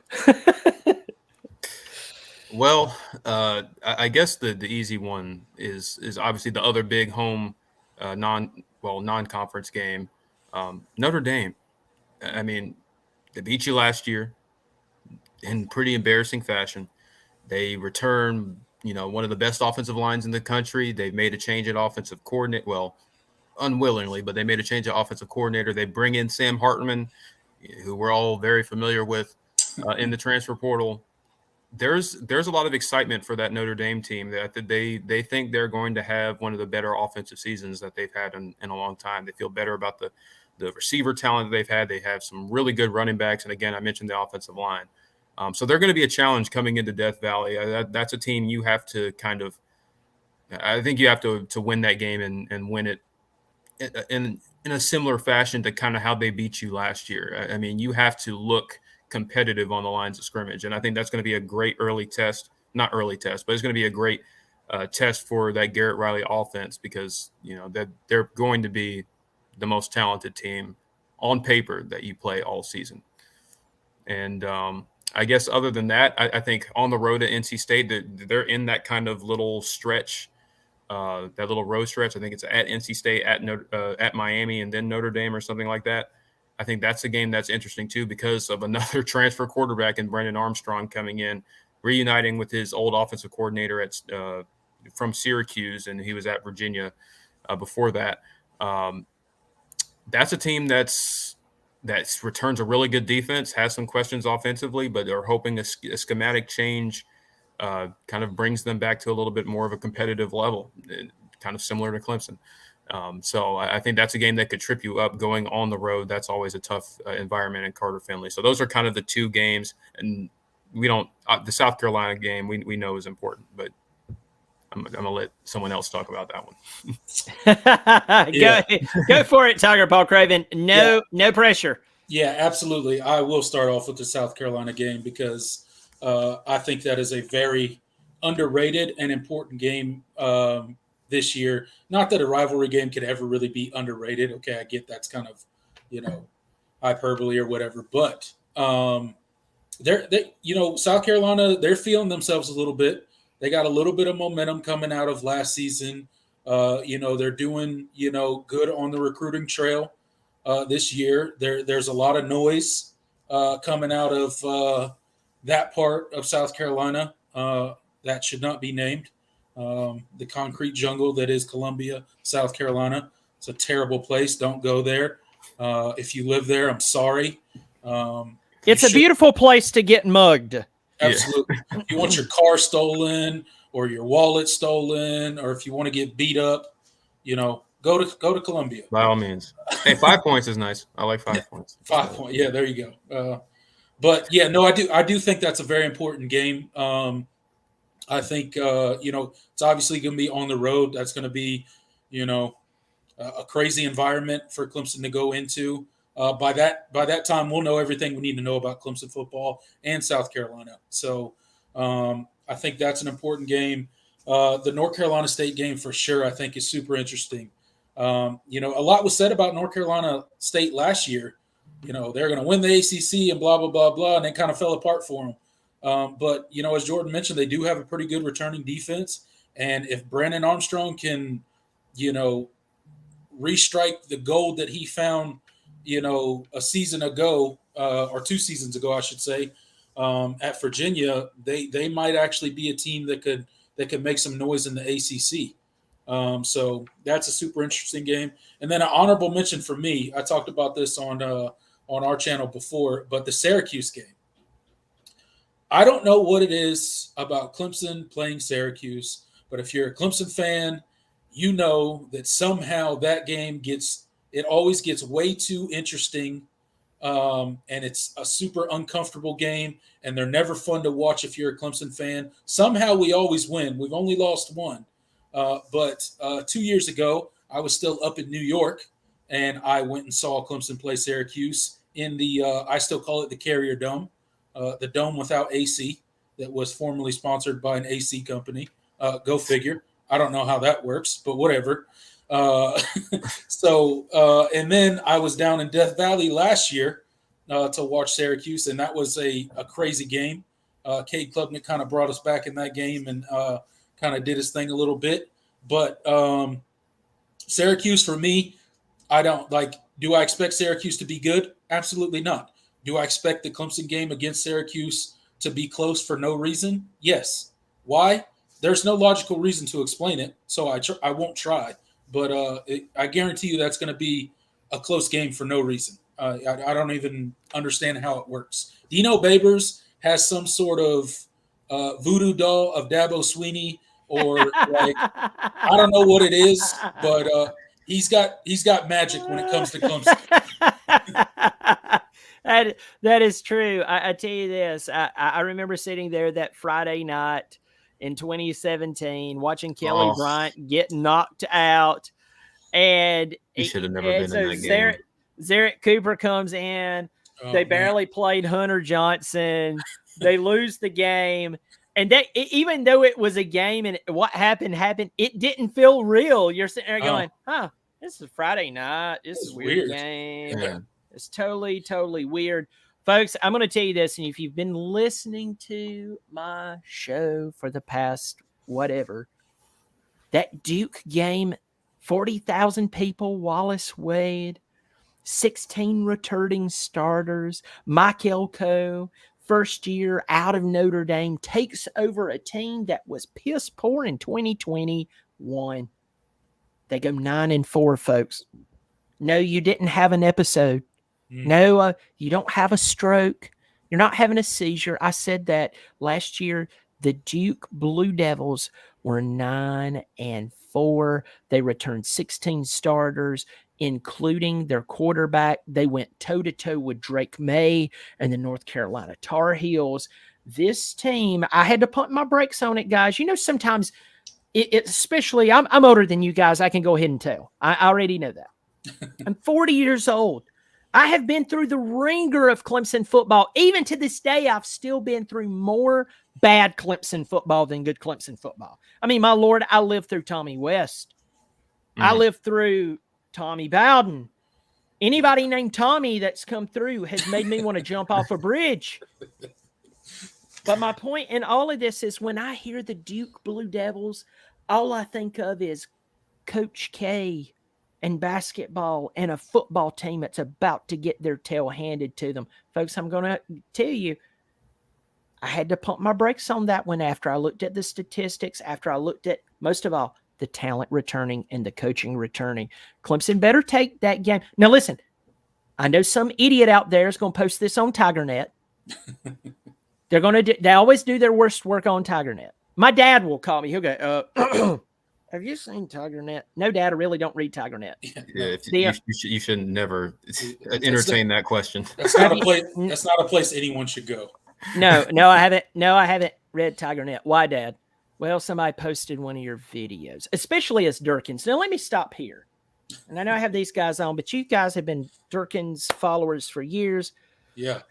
Well, I guess the easy one is obviously the other big home non-conference game, Notre Dame. I mean, they beat you last year in pretty embarrassing fashion. They return, one of the best offensive lines in the country. They've made a change at offensive coordinator. Well, unwillingly, but they made a change at offensive coordinator. They bring in Sam Hartman, who we're all very familiar with in the transfer portal. There's a lot of excitement for that Notre Dame team. That they think they're going to have one of the better offensive seasons that they've had in a long time. They feel better about the receiver talent that they've had. They have some really good running backs, and again, I mentioned the offensive line. So they're going to be a challenge coming into Death Valley. That's a team you have to I think you have to win that game and win it in a similar fashion to kind of how they beat you last year. I mean, you have to look competitive on the lines of scrimmage, and I think that's going to be a great early test. Not early test, but it's going to be a great test for that Garrett Riley offense, because that they're going to be the most talented team on paper that you play all season. And I guess other than that, I think on the road at NC State, they're in that kind of little stretch, that little road stretch. I think it's at NC State, at Miami, and then Notre Dame or something like that. I think that's a game that's interesting too, because of another transfer quarterback in Brendan Armstrong coming in, reuniting with his old offensive coordinator from Syracuse, and he was at Virginia before that. That's a team that returns a really good defense, has some questions offensively, but they're hoping a schematic change kind of brings them back to a little bit more of a competitive level, kind of similar to Clemson. So I think that's a game that could trip you up going on the road. That's always a tough environment in Carter Finley. So those are kind of the two games, and the South Carolina game we know is important, but I'm going to let someone else talk about that one. Go for it, Tiger Paw Craven. No pressure. Yeah, absolutely. I will start off with the South Carolina game because I think that is a very underrated and important game this year. Not that a rivalry game could ever really be underrated. Okay, I get that's kind of, hyperbole or whatever, but South Carolina, they're feeling themselves a little bit. They got a little bit of momentum coming out of last season. They're doing, good on the recruiting trail this year. There's a lot of noise coming out of that part of South Carolina that should not be named. The concrete jungle that is Columbia, South Carolina. It's a terrible place. Don't go there. If you live there, I'm sorry. It's a beautiful place to get mugged. Absolutely. Yeah. You want your car stolen or your wallet stolen, or if you want to get beat up, go to Columbia. By all means. Hey, 5 points is nice. I like 5 points. 5 points. Yeah, there you go. But yeah, no, I do think that's a very important game. I think it's obviously going to be on the road. That's going to be, a crazy environment for Clemson to go into. By that time, we'll know everything we need to know about Clemson football and South Carolina. So I think that's an important game. The North Carolina State game for sure, I think, is super interesting. A lot was said about North Carolina State last year. They're going to win the ACC and blah, blah, blah, blah, and it kind of fell apart for them. But, as Jordan mentioned, they do have a pretty good returning defense. And if Brandon Armstrong can, restrike the gold that he found, a season ago or 2 seasons ago, I should say, at Virginia, they might actually be a team that could make some noise in the ACC. So that's a super interesting game. And then an honorable mention for me, I talked about this on our channel before, but the Syracuse game. I don't know what it is about Clemson playing Syracuse, but if you're a Clemson fan, you know that somehow that game always gets way too interesting, and it's a super uncomfortable game, and they're never fun to watch if you're a Clemson fan. Somehow we always win. We've only lost one. But 2 years ago, I was still up in New York, and I went and saw Clemson play Syracuse in I still call it the Carrier Dome, the dome without AC that was formerly sponsored by an AC company. Go figure. I don't know how that works, but whatever. And then I was down in Death Valley last year to watch Syracuse, and that was a crazy game. Cade Klubnik kind of brought us back in that game and kind of did his thing a little bit. But Syracuse, for me, do I expect Syracuse to be good? Absolutely not. Do I expect the Clemson game against Syracuse to be close for no reason? Yes. Why? There's no logical reason to explain it, so I won't try. But I guarantee you that's going to be a close game for no reason. I don't even understand how it works. Dino Babers has some sort of voodoo doll of Dabo Swinney, or I don't know what it is, but he's got magic when it comes to Clemson. That is true. I tell you this. I remember sitting there that Friday night in 2017, watching Kelly Bryant get knocked out, and he should have never been in that game. Zarek Cooper comes in. They barely played Hunter Johnson. They lose the game, and even though it was a game and what happened, it didn't feel real. You're sitting there going, "Huh, this is Friday night. This is a weird game." Yeah. It's totally, totally weird. Folks, I'm going to tell you this, and if you've been listening to my show for the past whatever, that Duke game, 40,000 people, Wallace Wade, 16 returning starters, Mike Elko, first year out of Notre Dame, takes over a team that was piss poor in 2021. They go 9-4, folks. No, you didn't have an episode. No, you don't have a stroke. You're not having a seizure. I said that last year. The Duke Blue Devils were 9-4. They returned 16 starters, including their quarterback. They went toe-to-toe with Drake May and the North Carolina Tar Heels. This team, I had to pump my brakes on it, guys. Sometimes, especially, I'm older than you guys. I can go ahead and tell. I already know that. I'm 40 years old. I have been through the ringer of Clemson football. Even to this day, I've still been through more bad Clemson football than good Clemson football. I mean, my Lord, I lived through Tommy West. I lived through Tommy Bowden. Anybody named Tommy that's come through has made me want to jump off a bridge. But my point in all of this is when I hear the Duke Blue Devils, all I think of is Coach K and basketball and a football team that's about to get their tail handed to them. Folks, I'm going to tell you, I had to pump my brakes on that one after I looked at the statistics, after I looked at, most of all, the talent returning and the coaching returning. Clemson better take that game. Now, listen, I know some idiot out there is going to post this on TigerNet. They're going to they always do their worst work on TigerNet. My dad will call me. He'll go, have you seen TigerNet? No, Dad, I really don't read TigerNet. Yeah, you should never entertain that question. That's not a place. That's not a place anyone should go. No, I haven't. No, I haven't read TigerNet. Why, Dad? Well, somebody posted one of your videos, especially as Durkins. Now, let me stop here. And I know I have these guys on, but you guys have been Durkins followers for years. Yeah.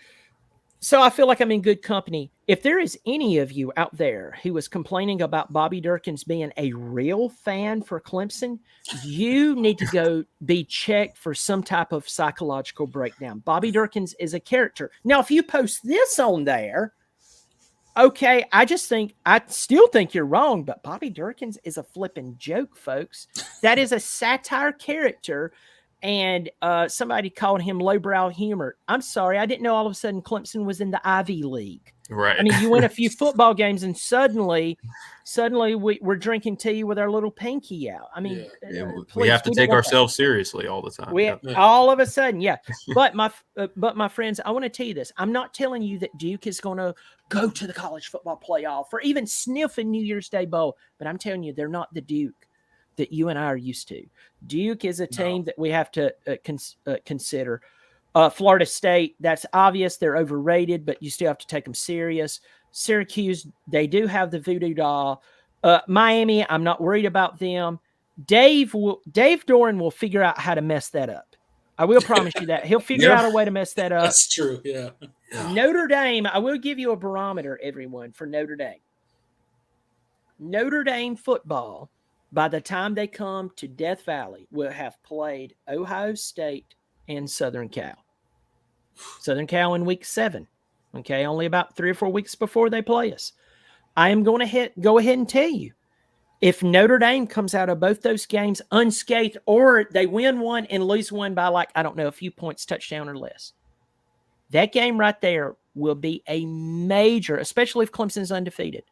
So I feel like I'm in good company. If there is any of you out there who is complaining about Bobby Durkins being a real fan for Clemson, you need to go be checked for some type of psychological breakdown. Bobby Durkins is a character. Now, if you post this on there, okay, I still think you're wrong, but Bobby Durkins is a flipping joke, folks. That is a satire character. And somebody called him lowbrow humor. I'm sorry, I didn't know all of a sudden Clemson was in the Ivy League. Right. I mean, you win a few football games, and suddenly we're drinking tea with our little pinky out. I mean, we have to take ourselves seriously all the time. All of a sudden, yeah. But my friends, I want to tell you this. I'm not telling you that Duke is going to go to the college football playoff or even sniff a New Year's Day bowl. But I'm telling you, they're not the Duke that you and I are used to. Duke is a team that we have to consider. Florida State, that's obvious. They're overrated, but you still have to take them serious. Syracuse, they do have the voodoo doll. Miami, I'm not worried about them. Dave Doran will figure out how to mess that up. I will promise you that. He'll figure out a way to mess that up. That's true, yeah. Notre Dame, I will give you a barometer, everyone, for Notre Dame. Notre Dame football, by the time they come to Death Valley, will have played Ohio State and Southern Cal. Southern Cal in week 7. Okay, only about 3 or 4 weeks before they play us. I am going to go ahead and tell you, if Notre Dame comes out of both those games unscathed, or they win one and lose one by a few points, touchdown or less, that game right there will be a major, especially if Clemson's undefeated,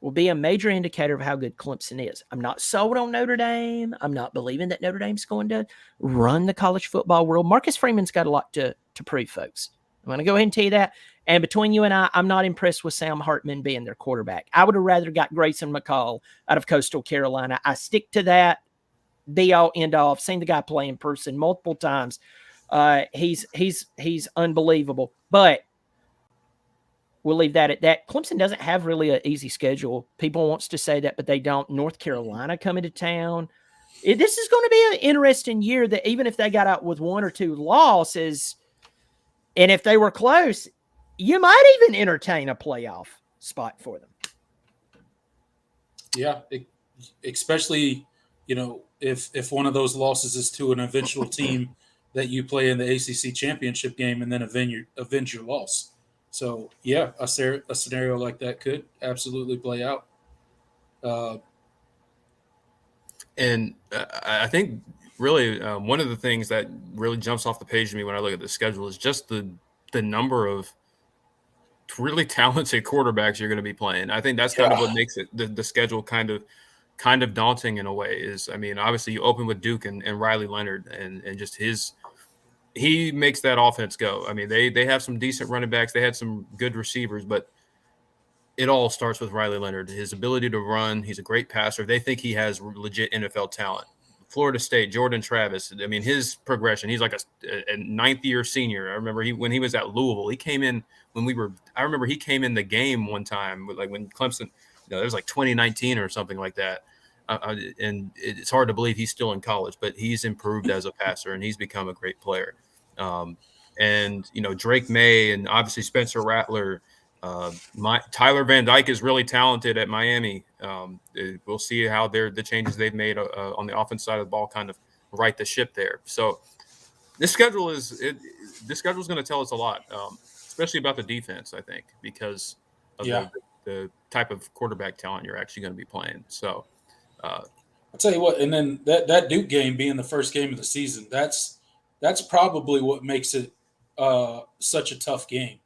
will be a major indicator of how good Clemson is. I'm not sold on Notre Dame. I'm not believing that Notre Dame's going to run the college football world. Marcus Freeman's got a lot to prove, folks. I'm going to go ahead and tell you that. And between you and I, I'm not impressed with Sam Hartman being their quarterback. I would have rather got Grayson McCall out of Coastal Carolina. I stick to that. Be all, end all. I've seen the guy play in person multiple times. He's unbelievable. But we'll leave that at that. Clemson doesn't have really an easy schedule. People wants to say that, but they don't. North Carolina coming to town. This is going to be an interesting year that even if they got out with 1 or 2 losses, and if they were close, you might even entertain a playoff spot for them. Yeah, especially, if one of those losses is to an eventual team that you play in the ACC championship game and then avenge your loss. So, yeah, a scenario like that could absolutely play out. And I think really one of the things that really jumps off the page to me when I look at the schedule is just the number of really talented quarterbacks you're going to be playing. I think that's kind of what makes it the schedule kind of daunting in a way. Is, I mean, obviously you open with Duke and Riley Leonard and just he makes that offense go. I mean, they have some decent running backs. They had some good receivers, but it all starts with Riley Leonard. His ability to run, he's a great passer. They think he has legit NFL talent. Florida State, Jordan Travis. I mean, his progression, he's like a ninth-year senior. I remember when he was at Louisville, he came in I remember he came in the game one time, like when Clemson, it was like 2019 or something like that. And it's hard to believe he's still in college, but he's improved as a passer and he's become a great player. And, Drake May and obviously Spencer Rattler, Tyler Van Dyke is really talented at Miami. We'll see how the changes they've made on the offense side of the ball kind of right the ship there. So this schedule is going to tell us a lot, especially about the defense, I think, because of the type of quarterback talent you're actually going to be playing. So I'll tell you what, and then that Duke game being the first game of the season, that's probably what makes it such a tough game,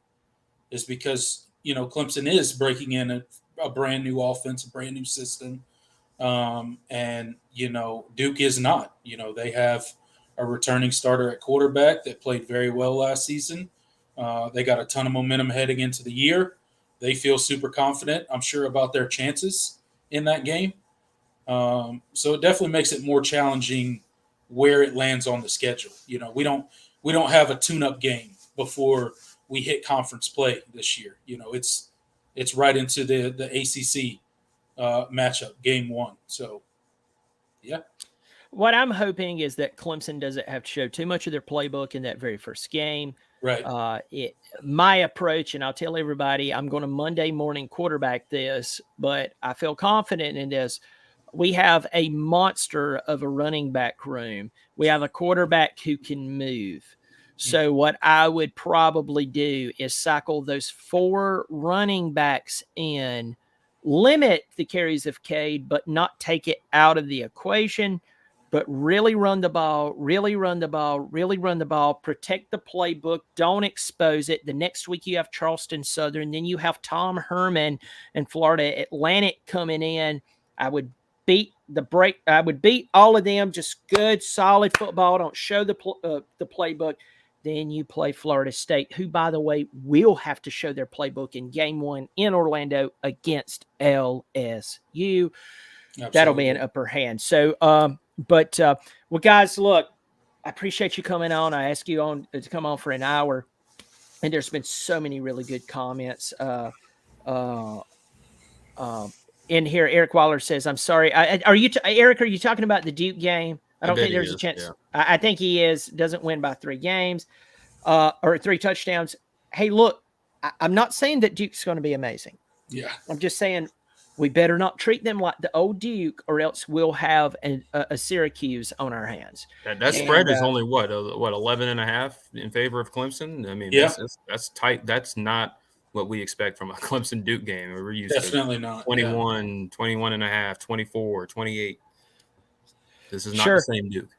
is because Clemson is breaking in a brand new offense, a brand new system, and Duke is not. They have a returning starter at quarterback that played very well last season. They got a ton of momentum heading into the year. They feel super confident, I'm sure, about their chances in that game. So it definitely makes it more challenging where it lands on the schedule. We don't have a tune-up game before we hit conference play this year. It's right into the ACC matchup, game one. So, yeah. What I'm hoping is that Clemson doesn't have to show too much of their playbook in that very first game. Right. My approach, and I'll tell everybody, I'm going to Monday morning quarterback this, but I feel confident in this. We have a monster of a running back room. We have a quarterback who can move. So what I would probably do is cycle those 4 running backs in, limit the carries of Cade, but not take it out of the equation, but really run the ball, protect the playbook, don't expose it. The next week you have Charleston Southern, then you have Tom Herman and Florida Atlantic coming in. I would beat all of them, just good, solid football. Don't show the playbook. Then you play Florida State, who, by the way, will have to show their playbook in game 1 in Orlando against LSU. Absolutely. That'll be an upper hand. So, well, guys, look, I appreciate you coming on. I asked you to come on for an hour, and there's been so many really good comments. In here, Eric Waller says, "I'm sorry. Eric? Are you talking about the Duke game? I don't think there's a chance. Yeah. I think he is. Doesn't win by 3 games, or 3 touchdowns. Hey, look, I'm not saying that Duke's going to be amazing. Yeah, I'm just saying we better not treat them like the old Duke, or else we'll have a Syracuse on our hands. That spread is only what 11.5 in favor of Clemson. I mean, that's tight. That's not what we expect from a Clemson Duke game. We're used definitely to not 21, 21.5, 24, 28. This is not the same Duke.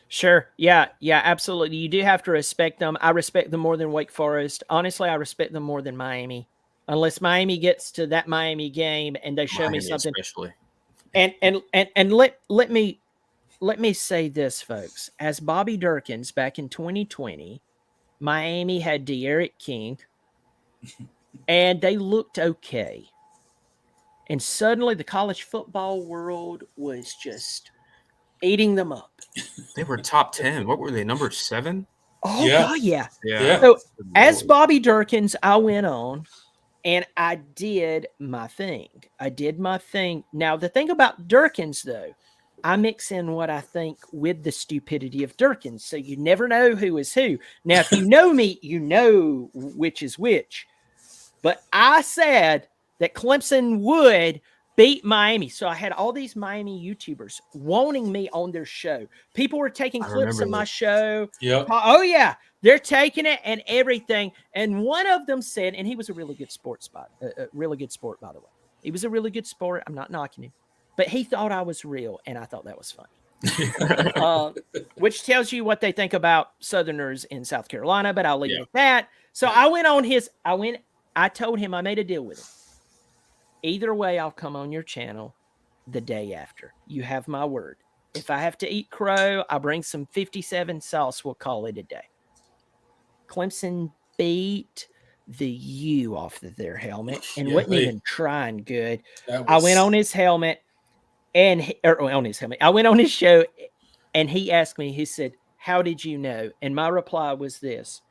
Sure. Yeah, absolutely. You do have to respect them. I respect them more than Wake Forest. Honestly, I respect them more than Miami. Unless Miami gets to that Miami game and they show me something. Especially. And let me say this, folks. As Bobby Durkins back in 2020, Miami had De'Aaron King, and they looked okay. And suddenly the college football world was just eating them up. They were top 10. What were they, number 7? Oh, God, yeah. Yeah. So as Bobby Durkins, I went on and I did my thing. Now, the thing about Durkins, though, I mix in what I think with the stupidity of Durkins. So you never know who is who. Now, if you know me, you know which is which. But I said that Clemson would beat Miami. So I had all these Miami YouTubers wanting me on their show. People were taking clips of my show. Yeah. Oh, yeah. They're taking it and everything. And one of them said, and he was a really good sport, by the way. He was a really good sport. I'm not knocking him. But he thought I was real, and I thought that was funny. Which tells you what they think about Southerners in South Carolina, but I'll leave it at that. So I went on I told him I made a deal with him. Either way, I'll come on your channel the day after. You have my word. If I have to eat crow, I'll bring some 57 sauce. We'll call it a day. Clemson beat the U off of their helmet and wasn't even trying good. I went on his helmet I went on his show and he asked me, he said, "How did you know?" And my reply was this: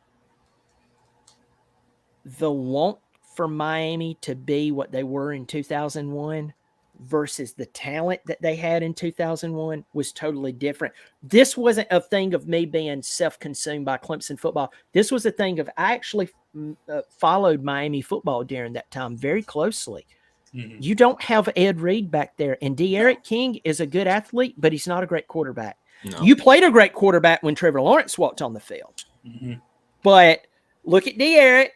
the want for Miami to be what they were in 2001 versus the talent that they had in 2001 was totally different. This wasn't a thing of me being self-consumed by Clemson football. This was a thing of I actually followed Miami football during that time very closely. Mm-hmm. You don't have Ed Reed back there, and De'Aaron King is a good athlete, but he's not a great quarterback. No. You played a great quarterback when Trevor Lawrence walked on the field. Mm-hmm. But look at De'Aaron.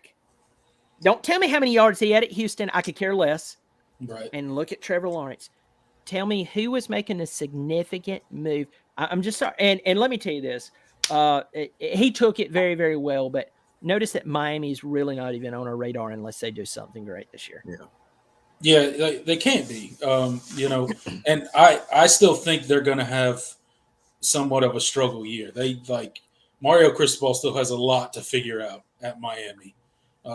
Don't tell me how many yards he had at Houston. I could care less. Right. And look at Trevor Lawrence. Tell me who was making a significant move. I'm just sorry. And let me tell you this. He took it very, very well, but notice that Miami's really not even on our radar unless they do something great this year. Yeah. Yeah, they can't be. And I still think they're going to have somewhat of a struggle year. Mario Cristobal still has a lot to figure out at Miami.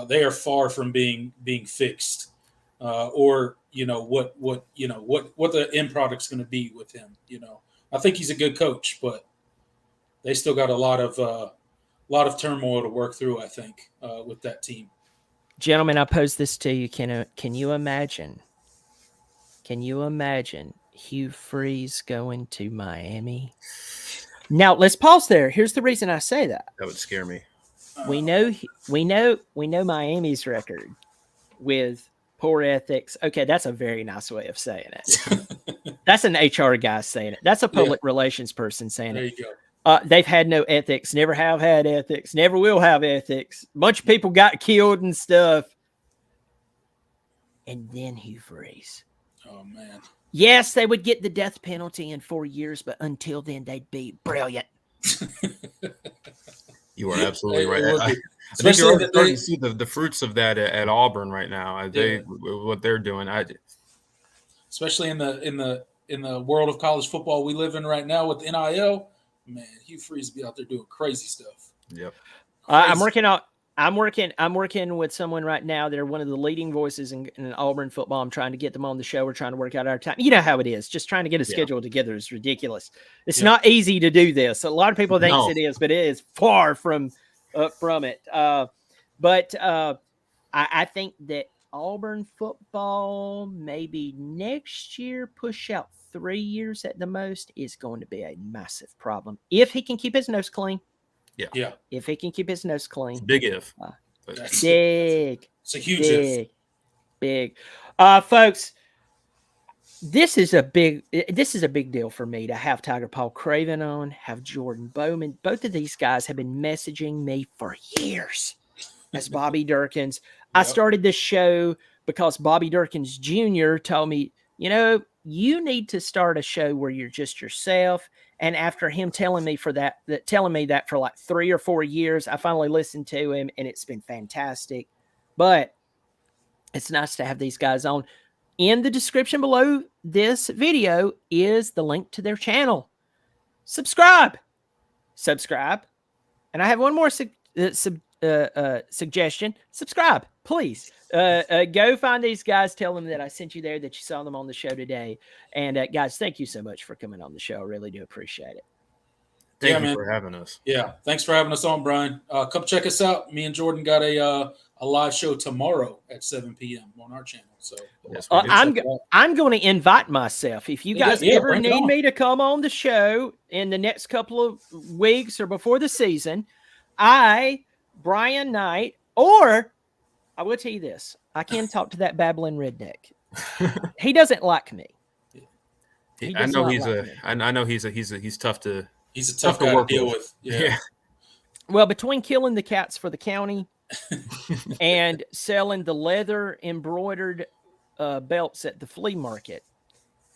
They are far from being fixed. Or what the end product's going to be with him. I think he's a good coach, but they still got a lot of turmoil to work through. I think with that team. Gentlemen, I pose this to you. Can you imagine? Can you imagine Hugh Freeze going to Miami? Now let's pause there. Here's the reason I say that. That would scare me. We know Miami's record with poor ethics. Okay, that's a very nice way of saying it. That's an HR guy saying it. That's a public relations person saying there it. You go. They've had no ethics, never have had ethics, never will have ethics. A bunch of people got killed and stuff. And then Hugh Freeze. Oh, man. Yes, they would get the death penalty in 4 years, but until then, they'd be brilliant. You are absolutely right. I think you're starting to see the fruits of that at Auburn right now. What they're doing. Especially in the world of college football we live in right now with NIL, man, Hugh Freeze be out there doing crazy stuff. Yep. I'm working with someone right now. They're one of the leading voices in Auburn football. I'm trying to get them on the show. We're trying to work out our time. You know how it is. Just trying to get a schedule together is ridiculous. It's not easy to do this. A lot of people think it is, but it is far from it. But I think that Auburn football maybe next year, push out 3 years at the most, is going to be a massive problem. If he can keep his nose clean. Yeah. If he can keep his nose clean. It's a big if. Big. It's a huge if. Big. Folks, this is a big deal for me to have Tiger Paw Craven on, have Jordan Bowman. Both of these guys have been messaging me for years as Bobby Durkins. I started this show because Bobby Durkins Jr. told me, you need to start a show where you're just yourself. And after him telling me that for like 3 or 4 years, I finally listened to him, and it's been fantastic. But it's nice to have these guys on. In the description below this video is the link to their channel. Subscribe. And I have one more suggestion. Subscribe, please. Go find these guys. Tell them that I sent you there, that you saw them on the show today. And guys, thank you so much for coming on the show. I really do appreciate it. Thank you for having us. Yeah, thanks for having us on, Brian. Come check us out. Me and Jordan got a live show tomorrow at 7 p.m. on our channel. So I'm going to invite myself. If you guys ever need me to come on the show in the next couple of weeks or before the season, Brian Knight, or I will tell you this, I can talk to that babbling redneck. He doesn't like me. I know he's tough to. He's a tough guy to deal with. Yeah. Well, between killing the cats for the county and selling the leather embroidered belts at the flea market,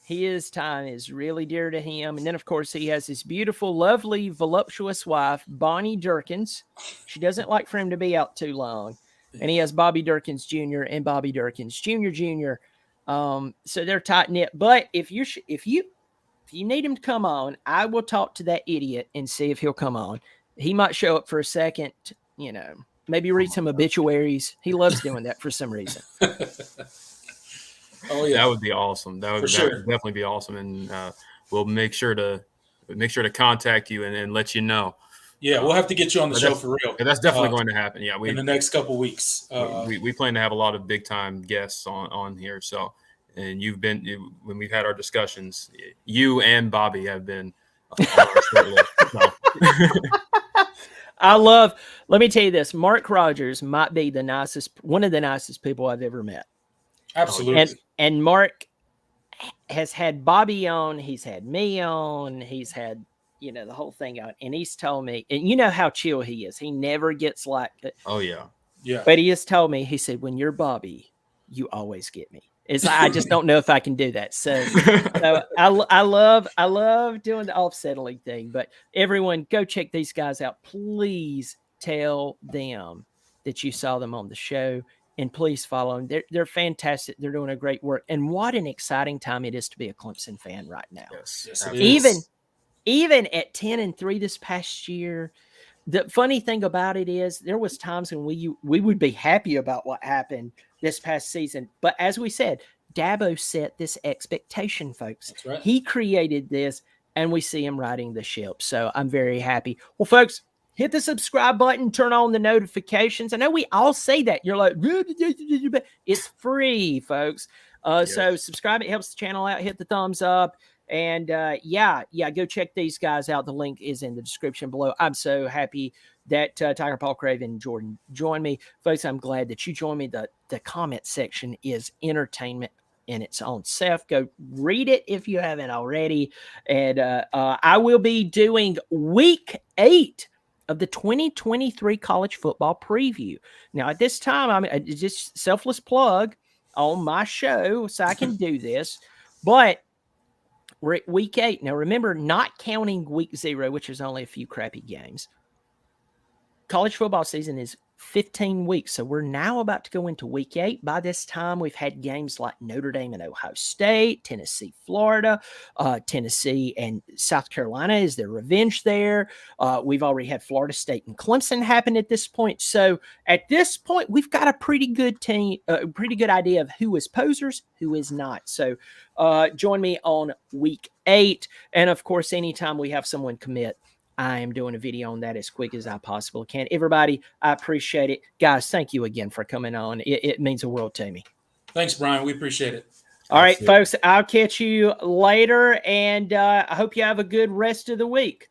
his time is really dear to him. And then, of course, he has his beautiful, lovely, voluptuous wife, Bonnie Durkins. She doesn't like for him to be out too long. And he has Bobby Durkins Jr. and Bobby Durkins Jr. So they're tight knit. But if you need him to come on, I will talk to that idiot and see if he'll come on. He might show up for a second, maybe read some obituaries. He loves doing that for some reason. Oh yeah, that would be awesome. That would definitely be awesome, and we'll make sure to contact you and let you know. Yeah, we'll have to get you on the show for real. That's definitely going to happen. Yeah, in the next couple weeks, we plan to have a lot of big time guests on here. So and when we've had our discussions, you and Bobby have been on our short list. So. Let me tell you this, Mark Rogers might be one of the nicest people I've ever met. Absolutely. And Mark has had Bobby on, he's had me on, he's had, the whole thing on, and he's told me, and you know how chill he is. He never gets like, oh yeah. Yeah. But he has told me, he said, when you're Bobby, you always get me. It's I just don't know if I can do that. So I love doing the off-settling thing. But everyone, go check these guys out. Please tell them that you saw them on the show, and please follow them. They're fantastic. They're doing a great work. And what an exciting time it is to be a Clemson fan right now. Yes, it is. Even at 10-3 this past year. The funny thing about it is there was times when we would be happy about what happened this past season. But as we said, Dabo set this expectation, folks. That's right. He created this, and we see him riding the ship. So I'm very happy. Well, folks, hit the subscribe button, turn on the notifications. I know we all say that. You're like, it's free, folks. So subscribe. It helps the channel out. Hit the thumbs up. And go check these guys out. The link is in the description below. I'm so happy that Tiger, Paw Craven, and Jordan joined me. Folks, I'm glad that you joined me. The comment section is entertainment in its own self. Go read it if you haven't already. And I will be doing week 8 of the 2023 college football preview. Now, at this time, I'm just selfless plug on my show so I can do this. But we're at week 8. Now, remember, not counting week 0, which is only a few crappy games. College football season is 15 weeks. So we're now about to go into week 8. By this time, we've had games like Notre Dame and Ohio State, Tennessee, Florida, Tennessee and South Carolina is their revenge there. We've already had Florida State and Clemson happen at this point. So at this point, we've got a pretty good team, a pretty good idea of who is posers, who is not. So join me on week 8. And of course, anytime we have someone commit, I am doing a video on that as quick as I possibly can. Everybody, I appreciate it. Guys, thank you again for coming on. It means the world to me. Thanks, Brian. We appreciate it. All right, folks, I'll catch you later, and I hope you have a good rest of the week.